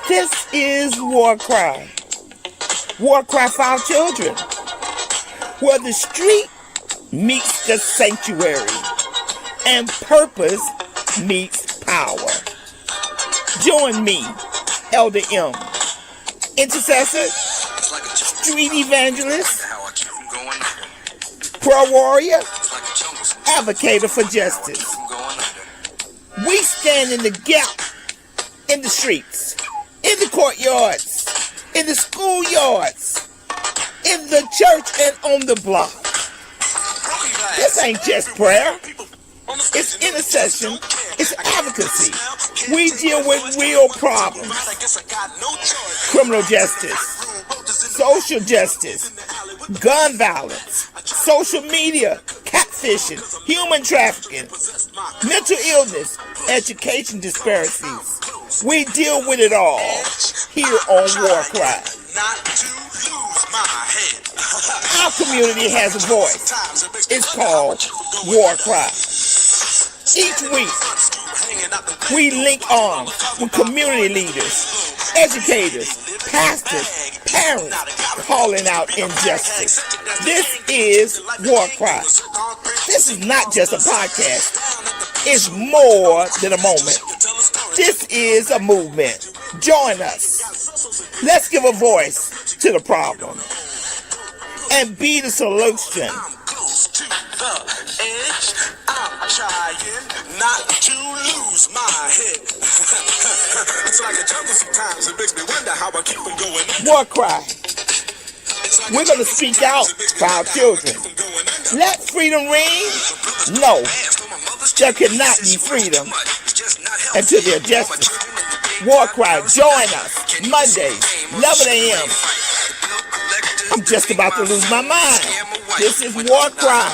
This is WarCry. WarCry For Our Children. Where the street meets the sanctuary and purpose meets power. Join me, Elder M, intercessor, street evangelist, prayer warrior, advocator for justice. We stand in the gap in the streets, in the courtyards, in the schoolyards, in the church, and on the block. This ain't just prayer. It's intercession. It's advocacy. We deal with real problems. Criminal justice, social justice, gun violence, social media, catfishing, human trafficking, mental illness, education disparities. We deal with it all here on WarCry. Our community has a voice. It's called WarCry. Each week, we link arms with community leaders, educators, pastors, parents calling out injustice. This is WarCry. This is not just a podcast. It's more than a moment. This is a movement. Join us. Let's give a voice to the problem and be the solution. I'm trying not to lose my head. It's like a jungle sometimes. It makes me wonder how I keep them going. WarCry. We're going to speak out for our children. Let freedom ring? No. There cannot be freedom until there's justice. WarCry. Join us Mondays, 11 a.m. I'm just about to lose my mind. This is WarCry.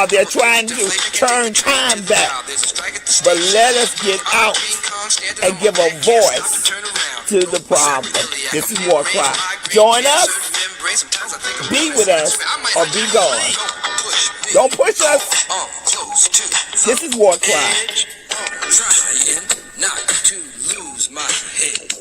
They're trying to turn time back. But let us get out and give a voice to the problem. This is WarCry. Join us, be with us, or be gone. Don't push us. This is WarCry. Trying not to lose my head.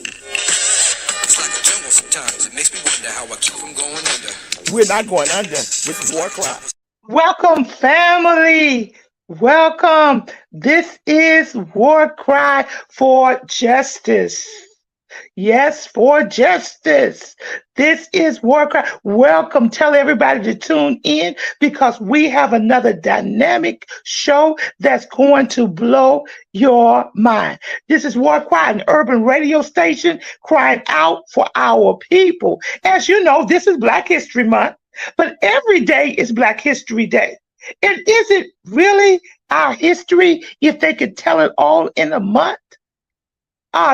It's like a jungle sometimes. It makes me wonder how I keep from going under. We're not going under. This is WarCry. Welcome, family. Welcome. This is WarCry for Justice. Yes, for justice. This is WarCry. Welcome. Tell everybody to tune in because we have another dynamic show that's going to blow your mind. This is WarCry, an urban radio station crying out for our people. As you know, this is Black History Month. But every day is Black History Day. And is it really our history if they could tell it all in a month?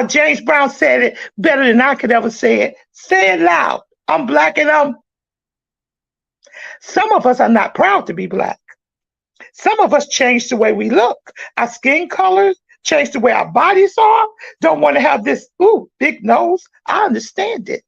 James Brown said it better than I could ever say it. Say it loud. I'm Black and some of us are not proud to be Black. Some of us changed the way we look. Our skin colors changed the way our bodies are. Don't want to have this, big nose. I understand it.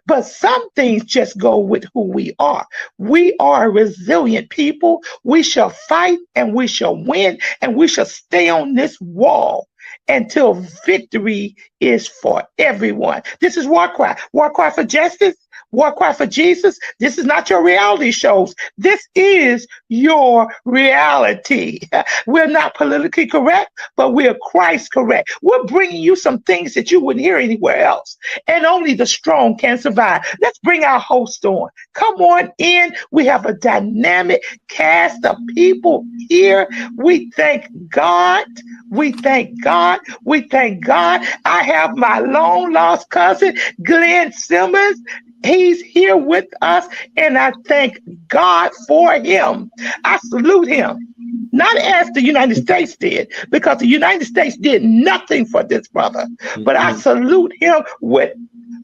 But some things just go with who we are. We are a resilient people. We shall fight and we shall win and we shall stay on this wall until victory is for everyone. This is WarCry. WarCry for justice. WarCry for Jesus. This is not your reality shows. This is your reality. We're not politically correct, but we're Christ correct. We're bringing you some things that you wouldn't hear anywhere else. And only the strong can survive. Let's bring our host on. Come on in. We have a dynamic cast of people here. We thank God. We thank God. We thank God. I have my long lost cousin, Glynn Simmons. He's here with us, and I thank God for him. I salute him, not as the United States did, because the United States did nothing for this brother, but I salute him with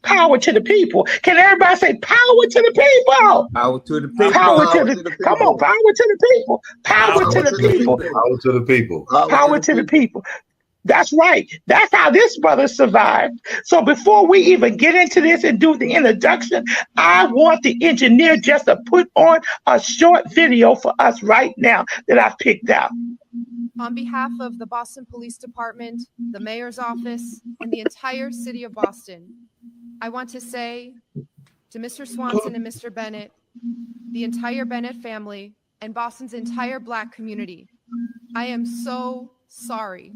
power to the people. Can everybody say power to the people? Power to the people. Power to the people. Come on, power to the people. Power to the people. Power to the people. Power to the people. That's right. That's how this brother survived. So before we even get into this and do the introduction, I want the engineer just to put on a short video for us right now that I've picked out. On behalf of the Boston Police Department, the Mayor's Office, and the entire city of Boston, I want to say to Mr. Swanson and Mr. Bennett, the entire Bennett family, and Boston's entire Black community, I am so sorry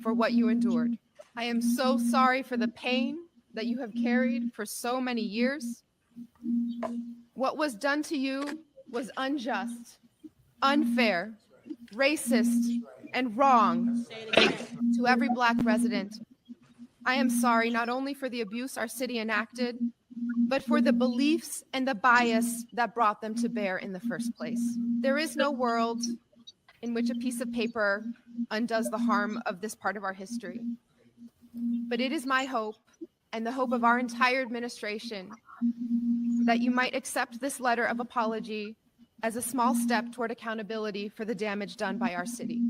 for what you endured. I am so sorry for the pain that you have carried for so many years. What was done to you was unjust, unfair, racist, and wrong to every Black resident. I am sorry not only for the abuse our city enacted, but for the beliefs and the bias that brought them to bear in the first place. There is no world in which a piece of paper undoes the harm of this part of our history. But it is my hope and the hope of our entire administration that you might accept this letter of apology as a small step toward accountability for the damage done by our city.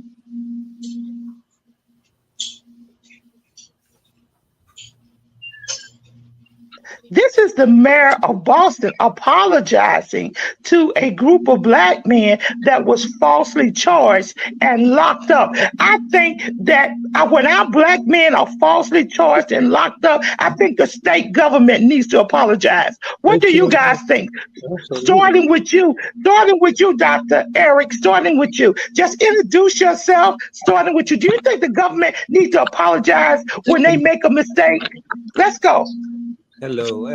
This is the mayor of Boston apologizing to a group of Black men that was falsely charged and locked up. I think that when our Black men are falsely charged and locked up, I think the state government needs to apologize. What do you guys think? Starting with you, Dr. Eric, starting with you. Just introduce yourself, starting with you. Do you think the government needs to apologize when they make a mistake? Let's go. Hello.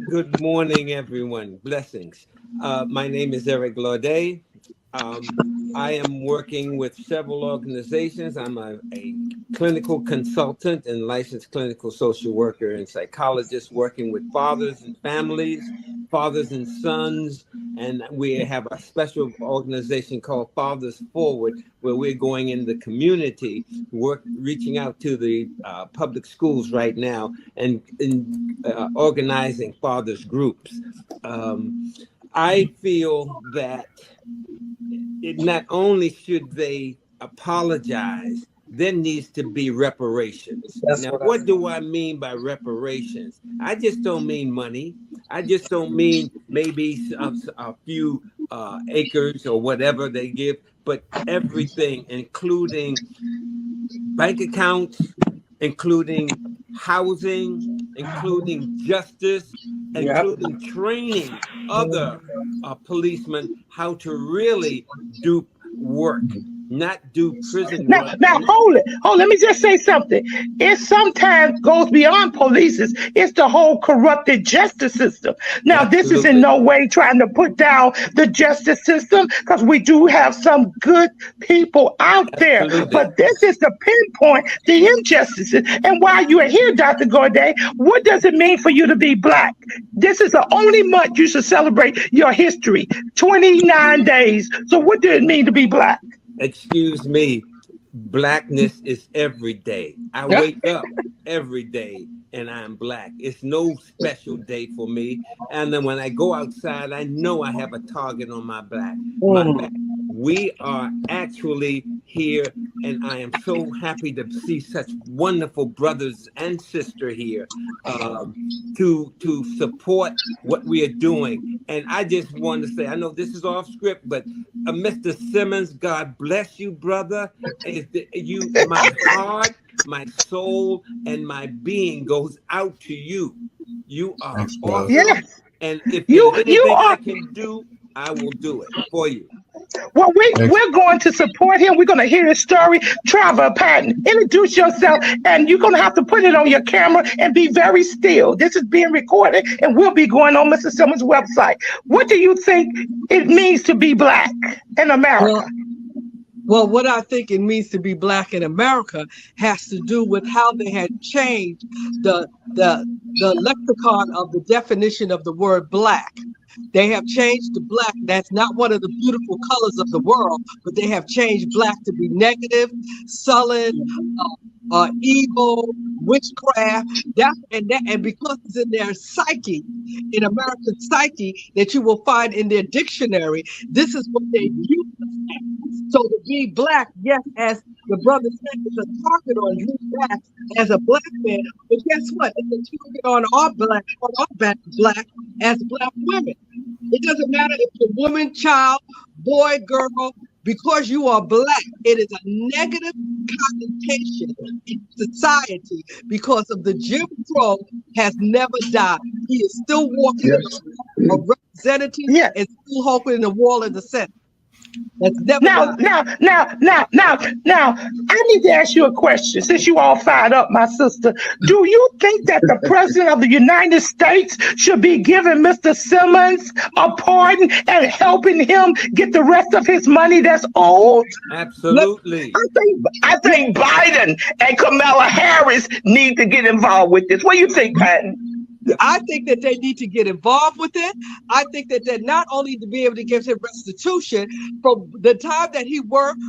Good morning, everyone. Blessings. My name is Eric Laudet. I am working with several organizations. I'm a clinical consultant and licensed clinical social worker and psychologist working with fathers and families, fathers and sons. And we have a special organization called Fathers Forward, where we're going in the community, reaching out to the public schools right now and organizing fathers groups. I feel that not only should they apologize, there needs to be reparations. Now, what do I mean by reparations? I just don't mean money. I just don't mean maybe a few acres or whatever they give, but everything, including bank accounts, including housing, including justice, including training other policemen how to really do work, not do prison work. Now hold it. Let me just say something. It sometimes goes beyond police. It's the whole corrupted justice system. Now, This is in no way trying to put down the justice system, because we do have some good people out there. But this is to pinpoint the injustices. And while you are here, Dr. Gaudet, what does it mean for you to be Black? This is the only month you should celebrate your history, 29 days. So what does it mean to be Black? Excuse me, Blackness is every day. I wake up every day and I'm Black. It's no special day for me. And then when I go outside, I know I have a target on my back. We are actually here, and I am so happy to see such wonderful brothers and sisters here to support what we are doing. And I just want to say, I know this is off script, but Mr. Simmons, God bless you, brother. My heart, my soul, and my being goes out to you. You are awesome. Yes. And if there's anything I can do, I will do it for you. Well, we're going to support him. We're going to hear his story. Trevor Patton, introduce yourself, and you're going to have to put it on your camera and be very still. This is being recorded and will be going on Mr. Simmons' website. What do you think it means to be Black in America? Well, what I think it means to be Black in America has to do with how they had changed the lexicon of the definition of the word Black. They have changed to Black. That's not one of the beautiful colors of the world, but they have changed Black to be negative, sullen, evil, witchcraft. And because it's in their psyche, in American psyche, that you will find in their dictionary, this is what they use. So to be Black, yes, as the brother said, it's a target on you back as a Black man. But guess what? It's a target on our back Black as Black women. It doesn't matter if you're woman, child, boy, girl, because you are Black. it is a negative connotation in society because of the Jim Crow has never died. He is still walking a representative and still hoping the wall in the Senate. That's never now, I need to ask you a question. Since you all fired up, my sister, do you think that the President of the United States should be giving Mr. Simmons a pardon and helping him get the rest of his money that's owed? Absolutely. I think Biden and Kamala Harris need to get involved with this. What do you think, Patton? I think that they need to get involved with it. I think that they're not only to be able to give him restitution from the time that he worked,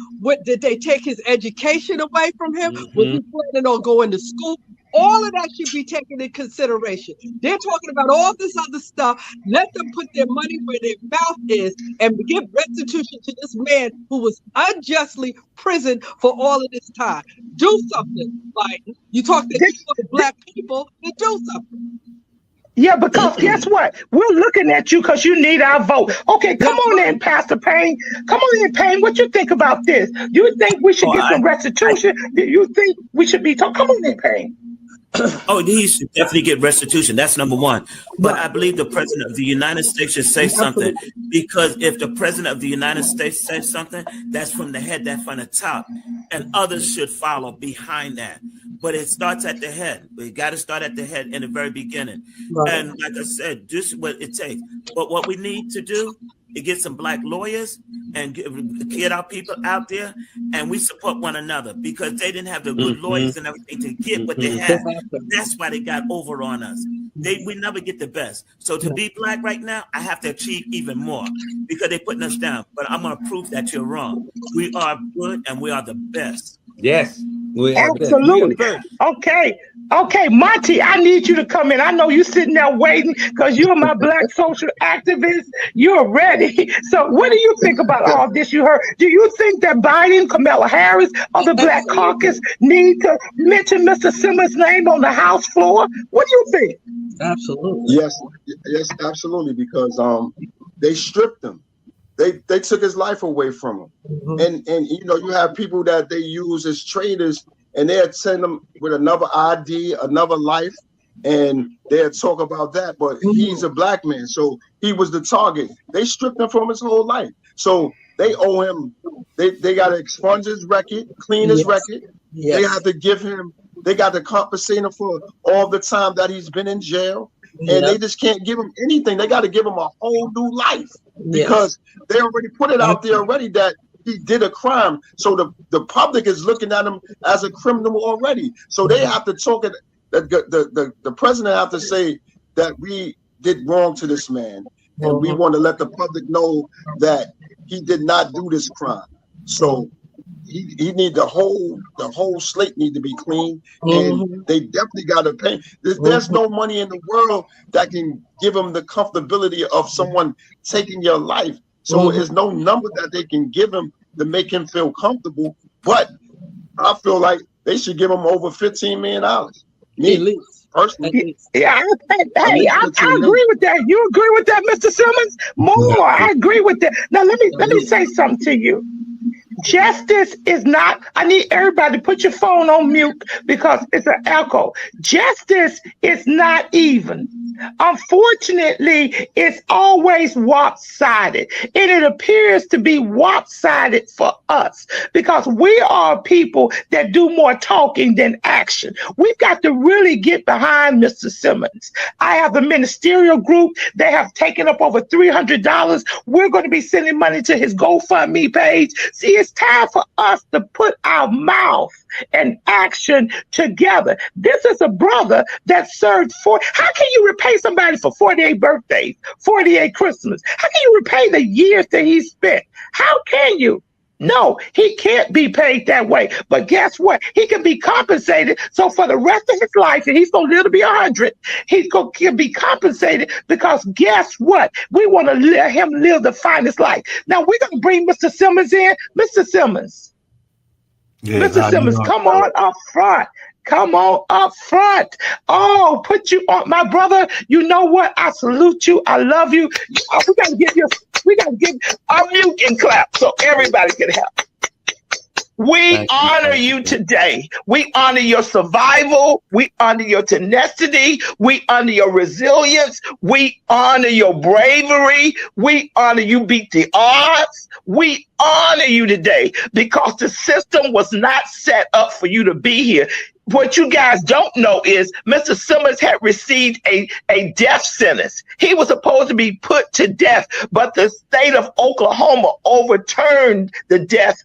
did they take his education away from him? Was he planning on going to school? All of that should be taken into consideration. They're talking about all this other stuff. Let them put their money where their mouth is and give restitution to this man who was unjustly imprisoned for all of this time. Do something, Biden. You talk to Black people, then do something. Yeah, because guess what? We're looking at you because you need our vote. Okay, come on in, Pastor Payne. Come on in, Payne. What you think about this? Do you think we should get some restitution? Do you think we should be talking? Come on in, Payne. Oh, he should definitely get restitution. That's number one. But I believe the President of the United States should say something, because if the President of the United States says something, that's from the head, that's from the top, and others should follow behind that. But it starts at the head. We got to start at the head in the very beginning. Right. And like I said, this is what it takes. But what we need to do is get some Black lawyers and get our people out there, and we support one another, because they didn't have the good lawyers and everything to get what they had. That's why they got over on us. We never get the best. So to be Black right now, I have to achieve even more, because they're putting us down. But I'm going to prove that you're wrong. We are good and we are the best. Yes. Absolutely. Okay, Monty, I need you to come in. I know you're sitting there waiting because you're my Black social activist. You're ready. So what do you think about all this you heard? Do you think that Biden, Kamala Harris, or the Black Caucus need to mention Mr. Simmons' name on the House floor? What do you think? Absolutely. Yes, absolutely, because they stripped him. They took his life away from him. And you know, you have people that they use as traitors, and they'll send them with another ID, another life, and they'll talk about that. But he's a Black man, so he was the target. They stripped him from his whole life. So they owe him, they got to expunge his record, clean his record. They have to give him, they got to compensate him for all the time that he's been in jail. And they just can't give him anything. They got to give him a whole new life, because they already put it out there already that he did a crime. So the public is looking at him as a criminal already. So they have to talk it. The president have to say that we did wrong to this man, and we want to let the public know that he did not do this crime. So he need the whole slate need to be clean, and they definitely got to pay. There's no money in the world that can give them the comfortability of someone taking your life. So there's no number that they can give him to make him feel comfortable. But I feel like they should give him over $15 million. Me personally. Yeah, I agree with that. You agree with that, Mr. Simmons? More, I agree with that. Now let me say something to you. Justice is not, I need everybody to put your phone on mute because it's an echo. Justice is not even. Unfortunately, it's always lopsided. And it appears to be lopsided for us because we are people that do more talking than action. We've got to really get behind Mr. Simmons. I have a ministerial group. They have taken up over $300. We're going to be sending money to his GoFundMe page. See, it's time for us to put our mouth and action together. This is a brother that served how can you repay somebody for 48 birthdays, 48 Christmas? How can you repay the years that he spent? How can you? No, he can't be paid that way. But guess what? He can be compensated. So for the rest of his life, and he's going to live to be 100, he's going to be compensated because guess what? We want to let him live the finest life. Now we're going to bring Mr. Simmons in. Mr. Simmons. Yeah, Mr. Simmons, come on up front. Come on up front. Oh, put you on, my brother. You know what? I salute you. I love you. We got to give a mute and clap so everybody can help. We Thank you. honor Thank you. you today. We honor your survival. We honor your tenacity. We honor your resilience. We honor your bravery. We honor you beat the odds. We honor you today because the system was not set up for you to be here. What you guys don't know is Mr. Simmons had received a death sentence. He was supposed to be put to death, but the state of Oklahoma overturned the death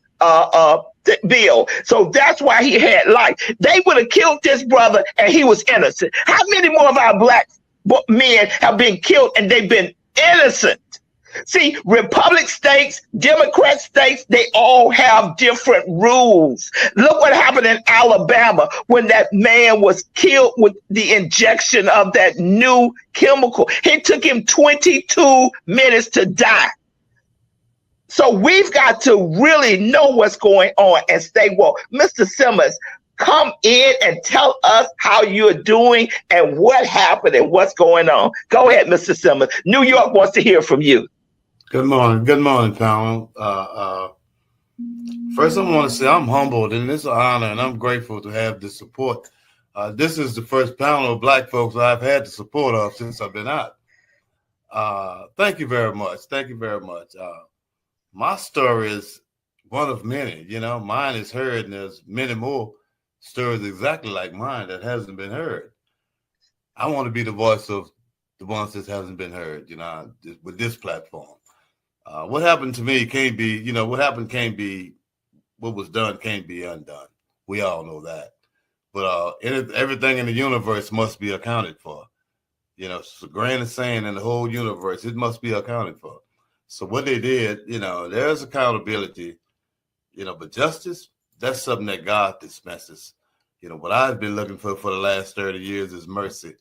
bill. So that's why he had life. They would have killed this brother and he was innocent. How many more of our black men have been killed and they've been innocent? See, Republic states, Democrat states, they all have different rules. Look what happened in Alabama when that man was killed with the injection of that new chemical. It took him 22 minutes to die. So we've got to really know what's going on and stay woke. Mr. Simmons, come in and tell us how you're doing and what happened and what's going on. Go ahead, Mr. Simmons. New York wants to hear from you. Good morning. Good morning, panel. First, I want to say I'm humbled and it's an honor and I'm grateful to have the support. This is the first panel of black folks I've had the support of since I've been out. Thank you very much. Thank you very much. My story is one of many, you know, mine is heard and there's many more stories exactly like mine that hasn't been heard. I want to be the voice of the ones that hasn't been heard, you know, with this platform. What happened to me can't be, you know, what happened can't be, what was done can't be undone. We all know that. But everything in the universe must be accounted for. You know, it's a grain of sand in the whole universe. It must be accounted for. So what they did, you know, there's accountability, you know, but justice, that's something that God dispenses. You know, what I've been looking for the last 30 years is mercy.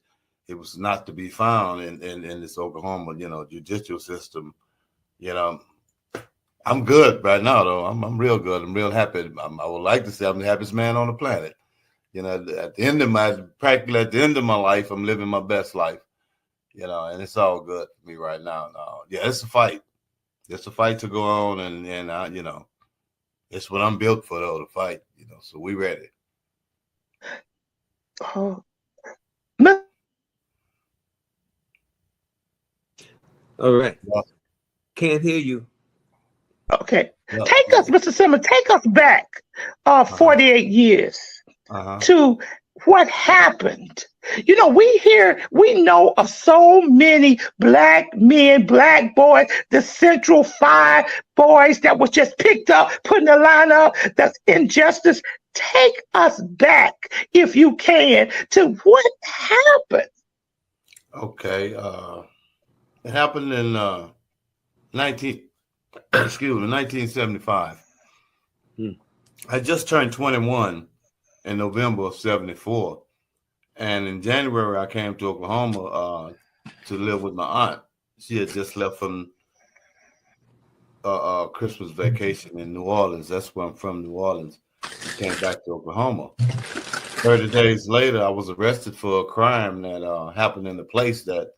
It was not to be found in this Oklahoma, you know, judicial system. You know, I'm good right now, though. I'm real good. I'm real happy. I would like to say I'm the happiest man on the planet. You know, practically at the end of my life, I'm living my best life. You know, and it's all good for me right now. Yeah, it's a fight. It's a fight to go on, and you know, it's what I'm built for, though, to fight. You know, so we ready. Oh. All right. Can't hear you. Okay. Take us, Mr. Simmons, take us back 48 years to what happened. You know, we know of so many black men, black boys, the Central 5 boys that was just picked up, put in the lineup. That's injustice. Take us back, if you can, to what happened. Okay. It happened in 1975. I just turned 21 in November of 74. And in January, I came to Oklahoma to live with my aunt. She had just left from Christmas vacation in New Orleans. That's where I'm from, New Orleans. I came back to Oklahoma. 30 days later, I was arrested for a crime that happened in a place that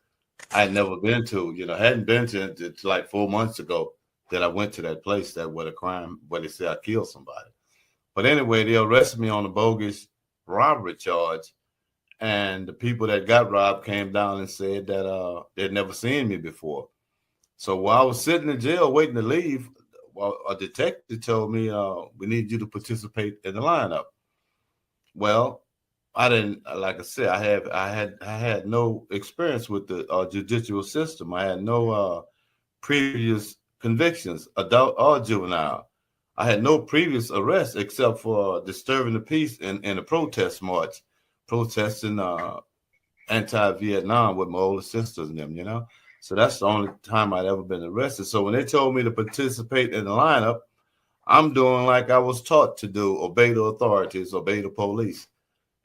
I had never been to. You know, I hadn't been to it like 4 months ago that I went to that place that where the crime, where they said I killed somebody. But anyway, they arrested me on a bogus robbery charge. And the people that got robbed came down and said that they'd never seen me before. So while I was sitting in jail waiting to leave, a detective told me, we need you to participate in the lineup. Well, I didn't, like I said, I had no experience with the judicial system. I had no previous convictions, adult or juvenile. I had no previous arrests except for disturbing the peace in a protest march, protesting anti-Vietnam with my older sisters and them, you know. So that's the only time I'd ever been arrested. So when they told me to participate in the lineup, I'm doing like I was taught to do, obey the authorities, obey the police.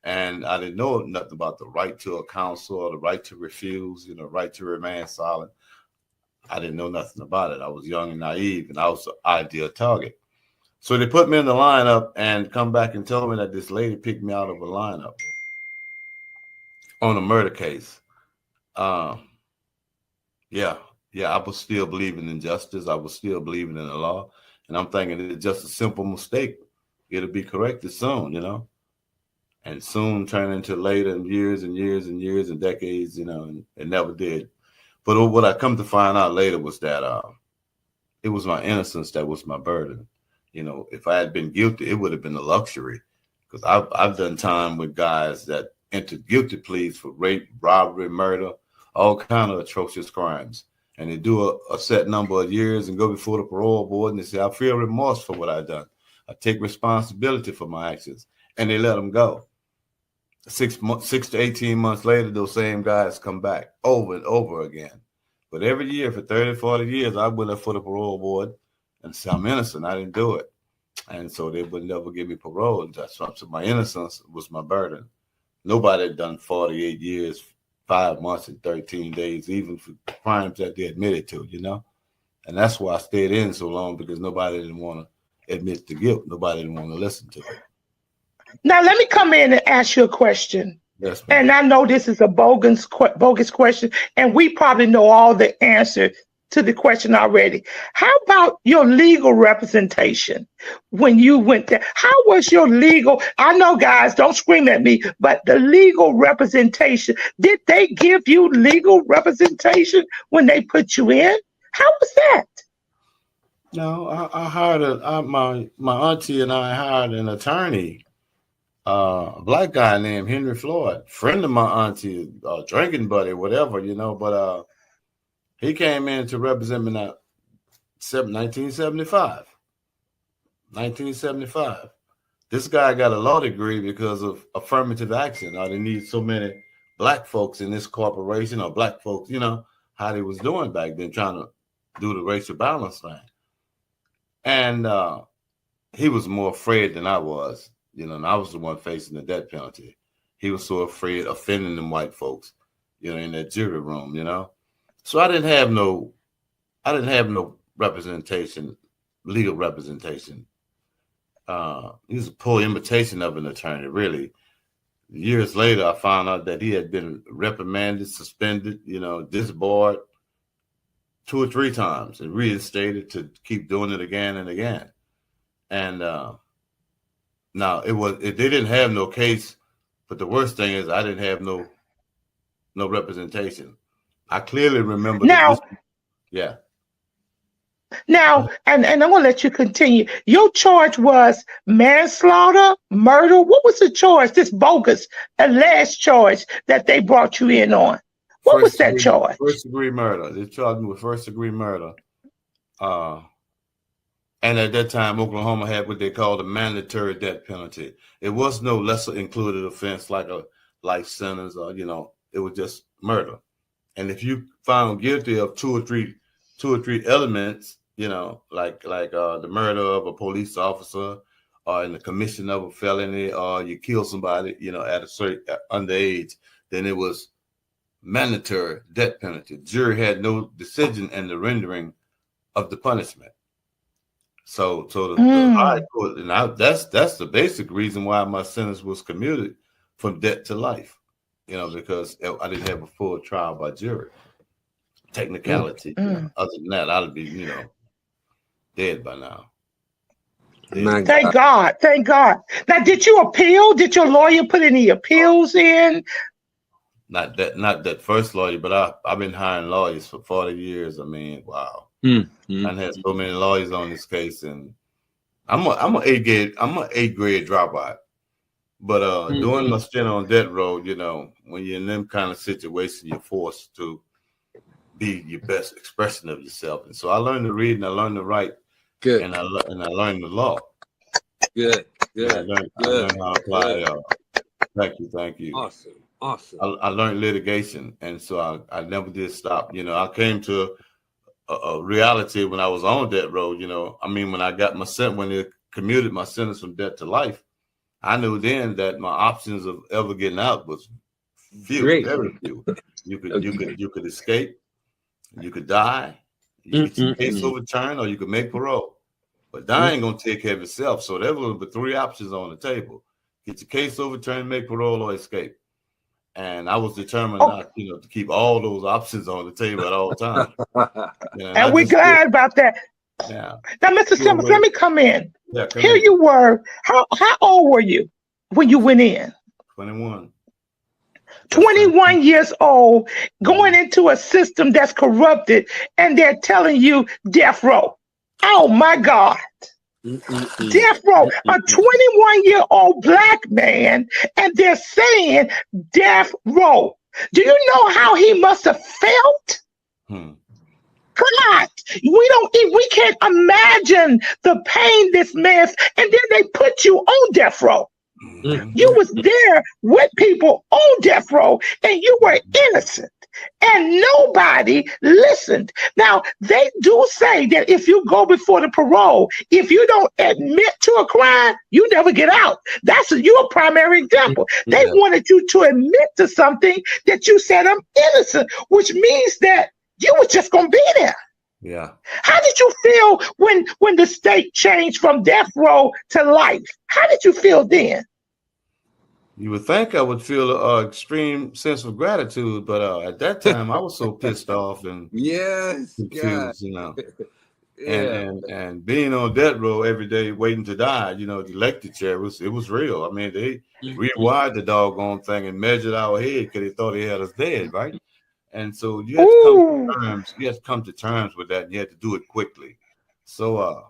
And I didn't know nothing about the right to a counsel or the right to refuse, you know, right to remain silent. I didn't know nothing about it. I was young and naive, and I was the ideal target. So they put me in the lineup and come back and tell me that this lady picked me out of a lineup on a murder case. Yeah, I was still believing in justice. I was still believing in the law. And I'm thinking it's just a simple mistake. it'll be corrected soon, and soon turn into later and years and years and years and decades, and it never did. But what I come to find out later was that it was my innocence that was my burden. If I had been guilty, it would have been a luxury, because I've done time with guys that entered guilty pleas for rape, robbery, murder, all kind of atrocious crimes. And they do a set number of years and go before the parole board and they say, I feel remorse for what I've done. I take responsibility for my actions. And they let them go. 6 to 18 months later, those same guys come back over and over again. But every year for 30, 40 years, I went up for the parole board and said, I'm innocent. I didn't do it. And so they would never give me parole. So my innocence was my burden. Nobody had done 48 years, 5 months and 13 days, even for crimes that they admitted to, And that's why I stayed in so long, because nobody didn't want to admit to guilt. Nobody didn't want to listen to it. Now, let me come in and ask you a question. Yes, ma'am. And I know this is a bogus question, and we probably know all the answers to the question already. How about your legal representation when you went there? How was your legal? I know, guys, don't scream at me, but the legal representation, did they give you legal representation when they put you in? How was that? No, I hired my auntie and I hired an attorney, a black guy named Henry Floyd, friend of my auntie, drinking buddy, whatever, but he came in to represent me in 1975. 1975. This guy got a law degree because of affirmative action. They need so many black folks in this corporation, or black folks, how they was doing back then, trying to do the racial balance thing. And he was more afraid than I was, and I was the one facing the death penalty. He was so afraid of offending them white folks, in that jury room, So I didn't have no representation, legal representation. He was a poor imitation of an attorney, really. Years later, I found out that he had been reprimanded, suspended, disbarred 2 or 3 times and reinstated to keep doing it again and again. And now they didn't have no case, but the worst thing is I didn't have no representation. I clearly remember now. Yeah. Now, and I'm gonna let you continue. Your charge was manslaughter, murder. What was the charge? This bogus alleged charge that they brought you in on. What was that charge? First degree murder. They charged me with first degree murder. And at that time, Oklahoma had what they called a mandatory death penalty. It was no lesser included offense like a life sentence, or it was just murder. And if you found guilty of two or three elements, like the murder of a police officer, or in the commission of a felony, or you kill somebody, at a certain underage, then it was mandatory death penalty. The jury had no decision in the rendering of the punishment. So the high court, and that's the basic reason why my sentence was commuted from death to life. Because I didn't have a full trial by jury. Technicality. Other than that, I'd be, dead by now. Dead. Thank God. Thank God. Now, did you appeal? Did your lawyer put any appeals in? Not that first lawyer, but I've been hiring lawyers for 40 years. I mean, wow. I've had so many lawyers on this case, and I'm an 8th grade dropout. But during my stint on death row, when you're in them kind of situations, you're forced to be your best expression of yourself. And so I learned to read and I learned to write. Good. And I learned the law. Good. I learned how to apply. Thank you. Awesome. I learned litigation, and so I never did stop. I came to a reality when I was on death row. When I got when they commuted my sentence from death to life, I knew then that my options of ever getting out was few, very few. You could escape, you could die, you could get your case overturned, or you could make parole. But dying ain't gonna take care of itself. So there were 3 options on the table: get your case overturned, make parole, or escape. And I was determined not, to keep all those options on the table at all times. And we're glad about that. Yeah. Now, Mr. Simmons, let me come in. Yeah, come Here in. you were. How old were you when you went in? 21. 21 years old, going into a system that's corrupted, and they're telling you death row. Oh my God. Death row. A 21-year-old black man, and they're saying death row. Do you know how he must have felt? God, we can't imagine the pain this man, and then they put you on death row. You was there with people on death row, and you were innocent, and nobody listened. Now, they do say that if you go before the parole, if you don't admit to a crime, you never get out. That's your primary example. They wanted you to admit to something that you said, I'm innocent, which means that you was just going to be there. Yeah. How did you feel when the state changed from death row to life? How did you feel then? You would think I would feel an extreme sense of gratitude, but at that time I was so pissed off and confused, you know. And being on death row every day waiting to die, you know, the electric chair it was real. I mean, they rewired the doggone thing and measured our head because they thought they had us dead, right? And so you had to come to terms with that, and you had to do it quickly. So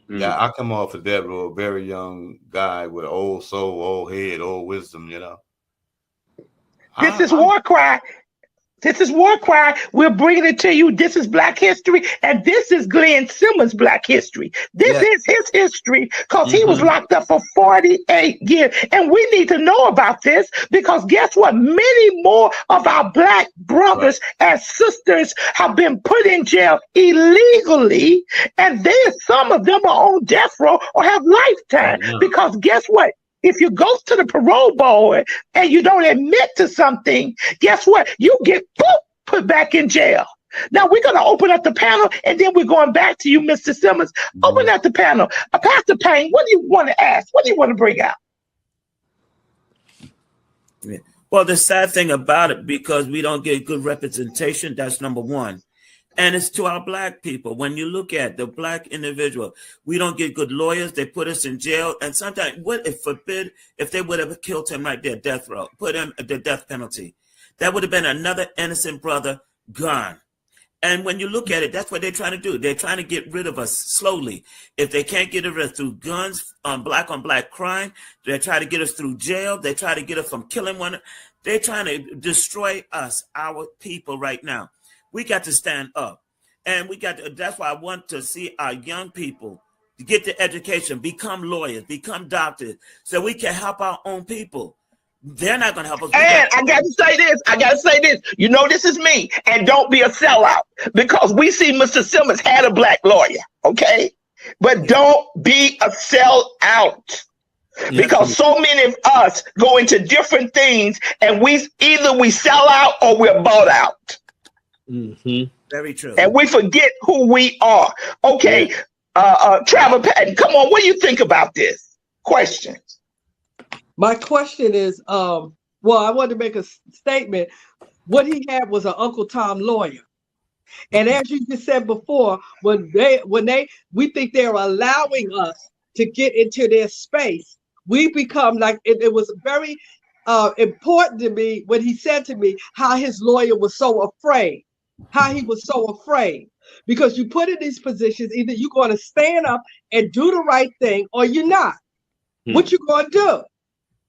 yeah, I come off of death row, a very young guy with an old soul, old head, old wisdom, you know. This is WarCry. This is WarCry. We're bringing it to you. This is Black History, and this is Glynn Simmons' Black History. This is his history because he was locked up for 48 years, and we need to know about this because guess what? Many more of our Black brothers and sisters have been put in jail illegally, and some of them are on death row or have lifetime because guess what? If you go to the parole board and you don't admit to something, guess what? You get put back in jail. Now we're going to open up the panel, and then we're going back to you, Mr. Simmons. Open up the panel. Pastor Payne, what do you want to ask? What do you want to bring out? Yeah. Well, the sad thing about it, because we don't get good representation, that's number one. And it's to our Black people. When you look at the Black individual, we don't get good lawyers. They put us in jail. And sometimes, what if forbid if they would have killed him right there, death row, put him the death penalty? That would have been another innocent brother gone. And when you look at it, that's what they're trying to do. They're trying to get rid of us slowly. If they can't get rid of us through guns, on black crime, they try to get us through jail. They try to get us from killing one. They're trying to destroy us, our people right now. We got to stand up, and that's why I want to see our young people get the education, become lawyers, become doctors, so we can help our own people. They're not going to help us. And I got to say this. You know, this is me, and don't be a sellout because we see Mr. Simmons had a Black lawyer, okay? But don't be a sellout. Because so many of us go into different things, and either we sell out or we're bought out. Very true. And we forget who we are. Okay, Travis Patton, come on, what do you think about this? Questions. My question is, I wanted to make a statement. What he had was an Uncle Tom lawyer. And as you just said before, when we think they're allowing us to get into their space, we become like, it was very important to me when he said to me how his lawyer was so afraid. How he was so afraid, because you put in these positions, either you're going to stand up and do the right thing or you're not. What you going to do?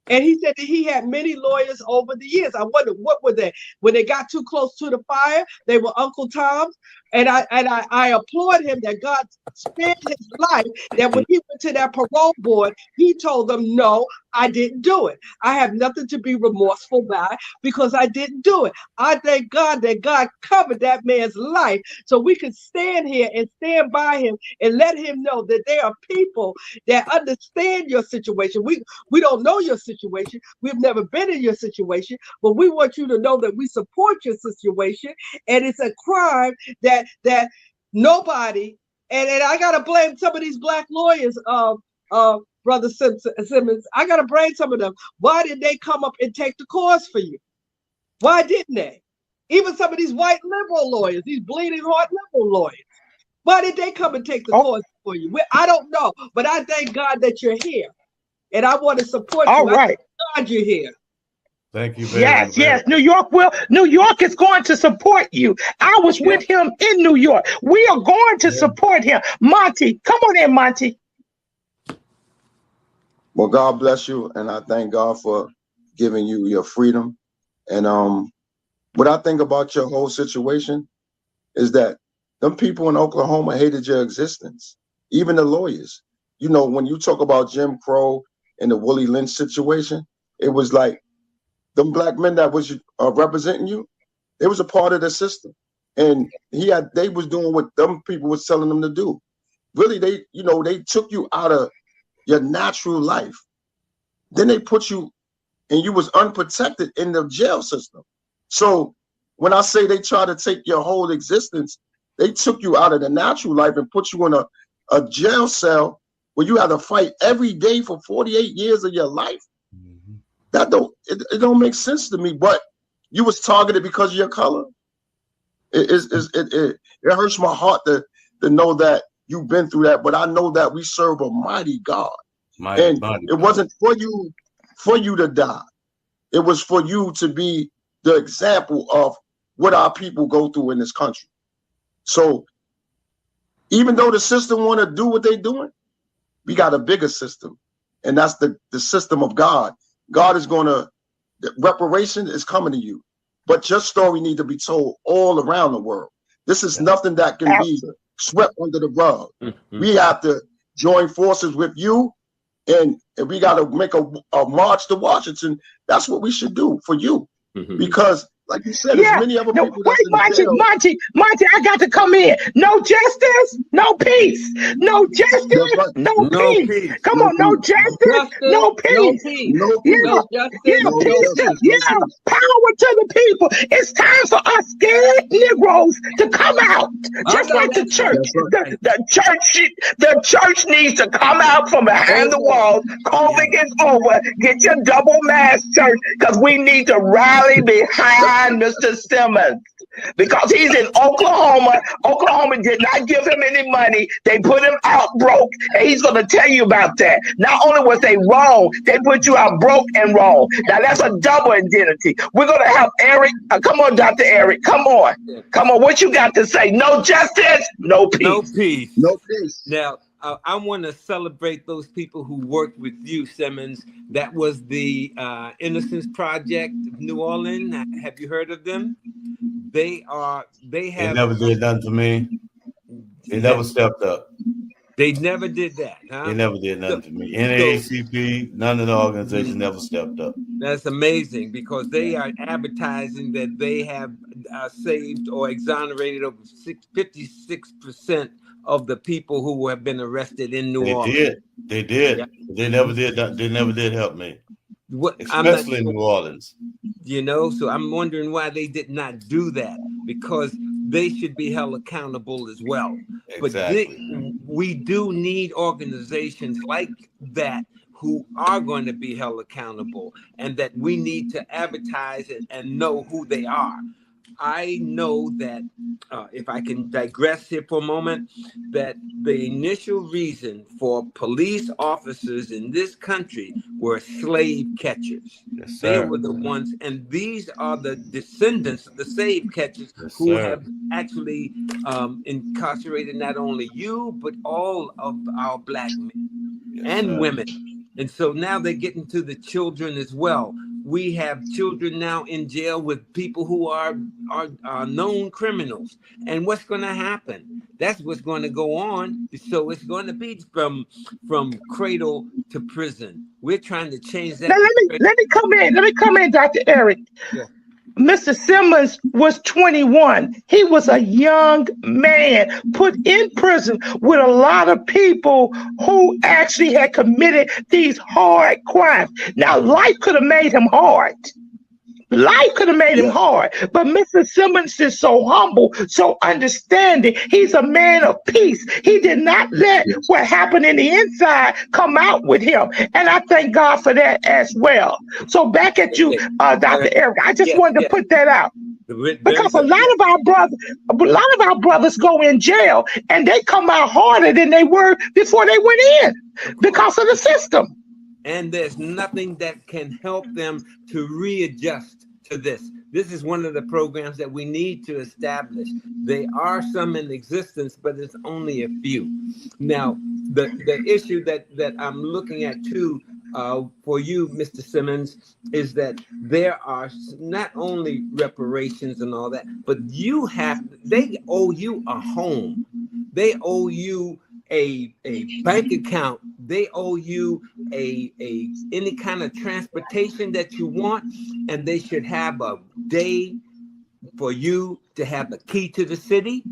And he said that he had many lawyers over the years. I wonder, what were they? When they got too close to the fire, they were Uncle Tom's. And I applaud him that God spared his life, that when he went to that parole board, he told them, no, I didn't do it. I have nothing to be remorseful by because I didn't do it. I thank God that God covered that man's life so we could stand here and stand by him and let him know that there are people that understand your situation. We don't know your situation. We've never been in your situation, but we want you to know that we support your situation. And it's a crime that nobody, and I gotta blame some of these Black lawyers, Brother Simmons. I gotta blame some of them. Why did they come up and take the cause for you? Why didn't they? Even some of these white liberal lawyers, these bleeding heart liberal lawyers. Why did they come and take the course for you? I don't know, but I thank God that you're here, and I want to support you. All right. I thank God you're here. Thank you very Yes, much. yes. New York is going to support you. I was with him in New York. We are going to support him. Monty, come on in, Monty. Well, God bless you, and I thank God for giving you your freedom. And what I think about your whole situation is that them people in Oklahoma hated your existence, even the lawyers. You know, when you talk about Jim Crow and the Willie Lynch situation, it was like them black men that was representing you, they was a part of the system. And they was doing what them people was telling them to do. Really, they took you out of your natural life. Then they put you, and you was unprotected in the jail system. So when I say they try to take your whole existence, they took you out of the natural life and put you in a jail cell where you had to fight every day for 48 years of your life. Mm-hmm. That it don't make sense to me. But you was targeted because of your color. It hurts my heart to know that you've been through that. But I know that we serve a mighty God. It wasn't for you to die. It was for you to be the example of what our people go through in this country. So even though the system want to do what they're doing, we got a bigger system, and that's the system of God. God is going to, reparation is coming to you, but your story need to be told all around the world. This is nothing that can be swept under the rug. Mm-hmm. We have to join forces with you, and we got to make a march to Washington. That's what we should do for you, because like you said, there's many other people. Wait, Monty, I got to come in. No justice, no peace. No justice, no peace. Come on, no justice, no peace. Power to the people. It's time for us scared Negroes to come out, just like the church. The church needs to come out from behind the walls. COVID is over. Get your double mask, church, because we need to rally behind Mr. Simmons, because he's in Oklahoma. Oklahoma did not give him any money. They put him out broke, and he's going to tell you about that. Not only was they wrong, they put you out broke and wrong. Now that's a double identity. We're going to have Eric. Come on, Dr. Eric. Come on. What you got to say? No justice, no peace. No peace. No peace. Now, I want to celebrate those people who worked with you, Simmons. That was the Innocence Project of New Orleans. Have you heard of them? They never did nothing to me. They never stepped up. They never did that, huh? They never did nothing to me. NAACP, none of the organizations never stepped up. That's amazing, because they are advertising that they have saved or exonerated over 56% of the people who have been arrested in New Orleans. They did. Yeah. They never did. They never did help me. Especially in New Orleans. You know, so I'm wondering why they did not do that, because they should be held accountable as well. Exactly. But we do need organizations like that who are going to be held accountable, and that we need to advertise it and know who they are. I know that, if I can digress here for a moment, that the initial reason for police officers in this country were slave catchers. Yes, they were the ones, and these are the descendants of the slave catchers who have actually incarcerated not only you, but all of our Black men and women. And so now they're getting to the children as well. We have children now in jail with people who are known criminals. And what's going to happen? That's what's going to go on. So it's going to be from cradle to prison. We're trying to change that. Now, let me come in, Dr. Eric. Yeah. Mr. Simmons was 21. He was a young man put in prison with a lot of people who actually had committed these hard crimes. Now, life could have made him hard. Life could have made him hard, but Mr. Simmons is so humble, so understanding. He's a man of peace. He did not let what happened in the inside come out with him, and I thank God for that as well. So back at you, Dr. Eric. I just wanted to put that out. Because a lot of our brothers go in jail and they come out harder than they were before they went in because of the system. And there's nothing that can help them to readjust to this. This is one of the programs that we need to establish. There are some in existence, but it's only a few. Now, the issue that I'm looking at too, for you, Mr. Simmons, is that there are not only reparations and all that, but they owe you a home. They owe you a bank account. They owe you any kind of transportation that you want, and they should have a day for you to have the key to the city,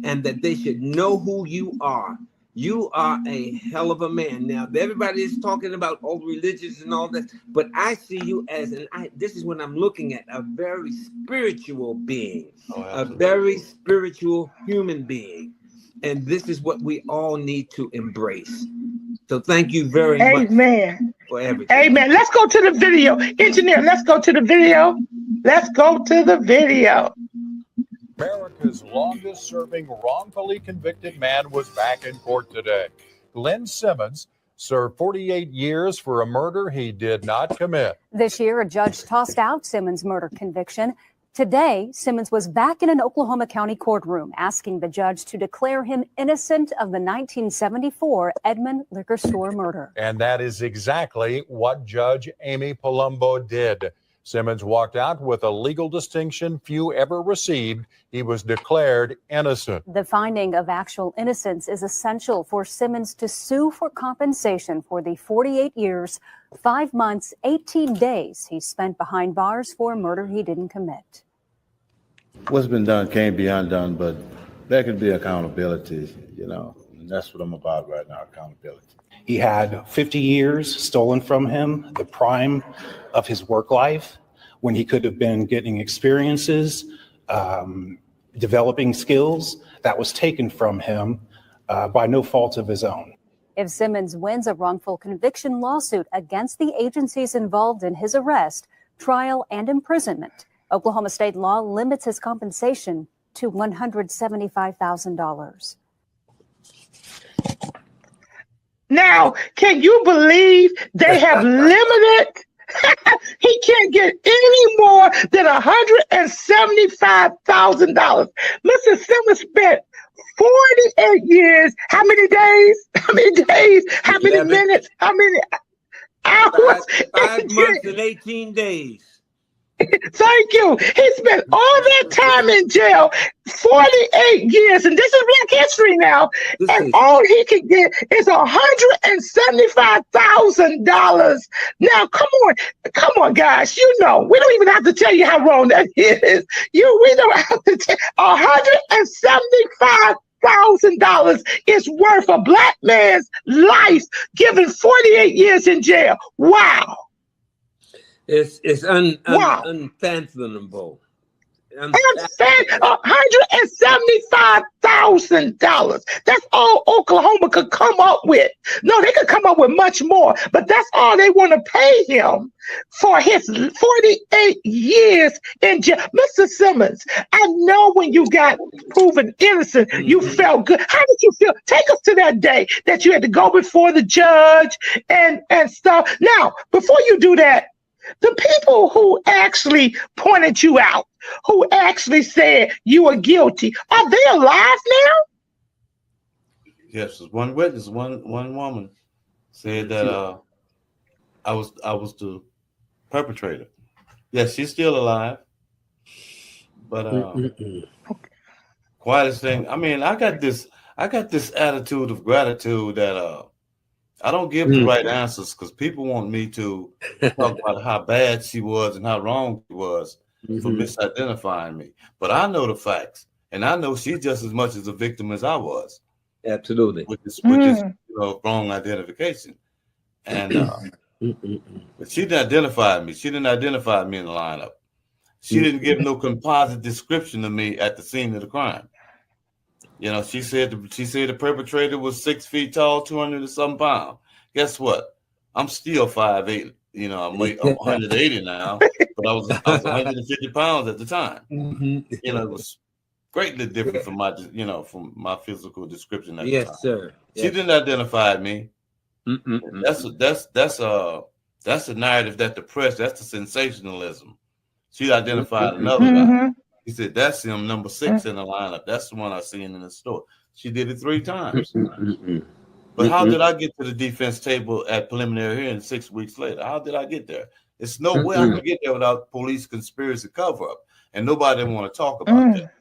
and that they should know who you are. You are a hell of a man. Now, everybody is talking about all religious and all that, but I see you as this is what I'm looking at, a very spiritual being, a very spiritual human being. And this is what we all need to embrace. So thank you very much for everything. Amen. Let's go to the video. Engineer, let's go to the video. Let's go to the video. America's longest-serving wrongfully convicted man was back in court today. Glynn Simmons served 48 years for a murder he did not commit. This year, a judge tossed out Simmons' murder conviction. Today, Simmons was back in an Oklahoma County courtroom asking the judge to declare him innocent of the 1974 Edmond liquor store murder. And that is exactly what Judge Amy Palumbo did. Simmons walked out with a legal distinction few ever received. He was declared innocent. The finding of actual innocence is essential for Simmons to sue for compensation for the 48 years, 5 months, 18 days he spent behind bars for a murder he didn't commit. What's been done can't be undone, but there can be accountability, and that's what I'm about right now, accountability. He had 50 years stolen from him, the prime of his work life, when he could have been getting experiences, developing skills. That was taken from him by no fault of his own. If Simmons wins a wrongful conviction lawsuit against the agencies involved in his arrest, trial, and imprisonment, Oklahoma state law limits his compensation to $175,000. Now, can you believe they have limited? He can't get any more than $175,000. Mr. Simmons spent 48 years. How many days? How many days? How many minutes? How many hours? 5 months and 18 days. Thank you. He spent all that time in jail, 48 years, and this is Black History now, and all he can get is $175,000. Now, come on, guys. We don't even have to tell you how wrong that is. We don't have to tell. $175,000 is worth a Black man's life, given 48 years in jail. Wow. It's unfathomable. $175,000. That's all Oklahoma could come up with. No, they could come up with much more, but that's all they want to pay him for his 48 years in jail. Mr. Simmons, I know when you got proven innocent, you felt good. How did you feel? Take us to that day that you had to go before the judge and stuff. Now, before you do that, the people who actually pointed you out, who actually said you were guilty, are they alive now? Yes, there's one witness, one woman said that I was the perpetrator. Yes, she's still alive. But quietest thing, I mean, I got this attitude of gratitude that I don't give the right answers because people want me to talk about how bad she was and how wrong she was for misidentifying me. But I know the facts, and I know she's just as much as a victim as I was. Absolutely. With this wrong identification. And but she didn't identify me. She didn't identify me in the lineup. She didn't give no composite description of me at the scene of the crime. She said the perpetrator was 6 feet tall, 200 and some pounds. Guess what? I'm still 5'8", You know, I'm 180 now, but I was 150 pounds at the time. Mm-hmm. You know, it was greatly different from my physical description at the Yes, time. sir. She Yes. didn't identify me. Mm-mm-mm. That's a narrative that the press, that's the sensationalism. She identified another guy. He said, that's him, number 6 in the lineup. That's the one I seen in the store. She did it 3 times. But how did I get to the defense table at preliminary hearing 6 weeks later? How did I get there? It's no way I could get there without police conspiracy cover up. And nobody want to talk about that.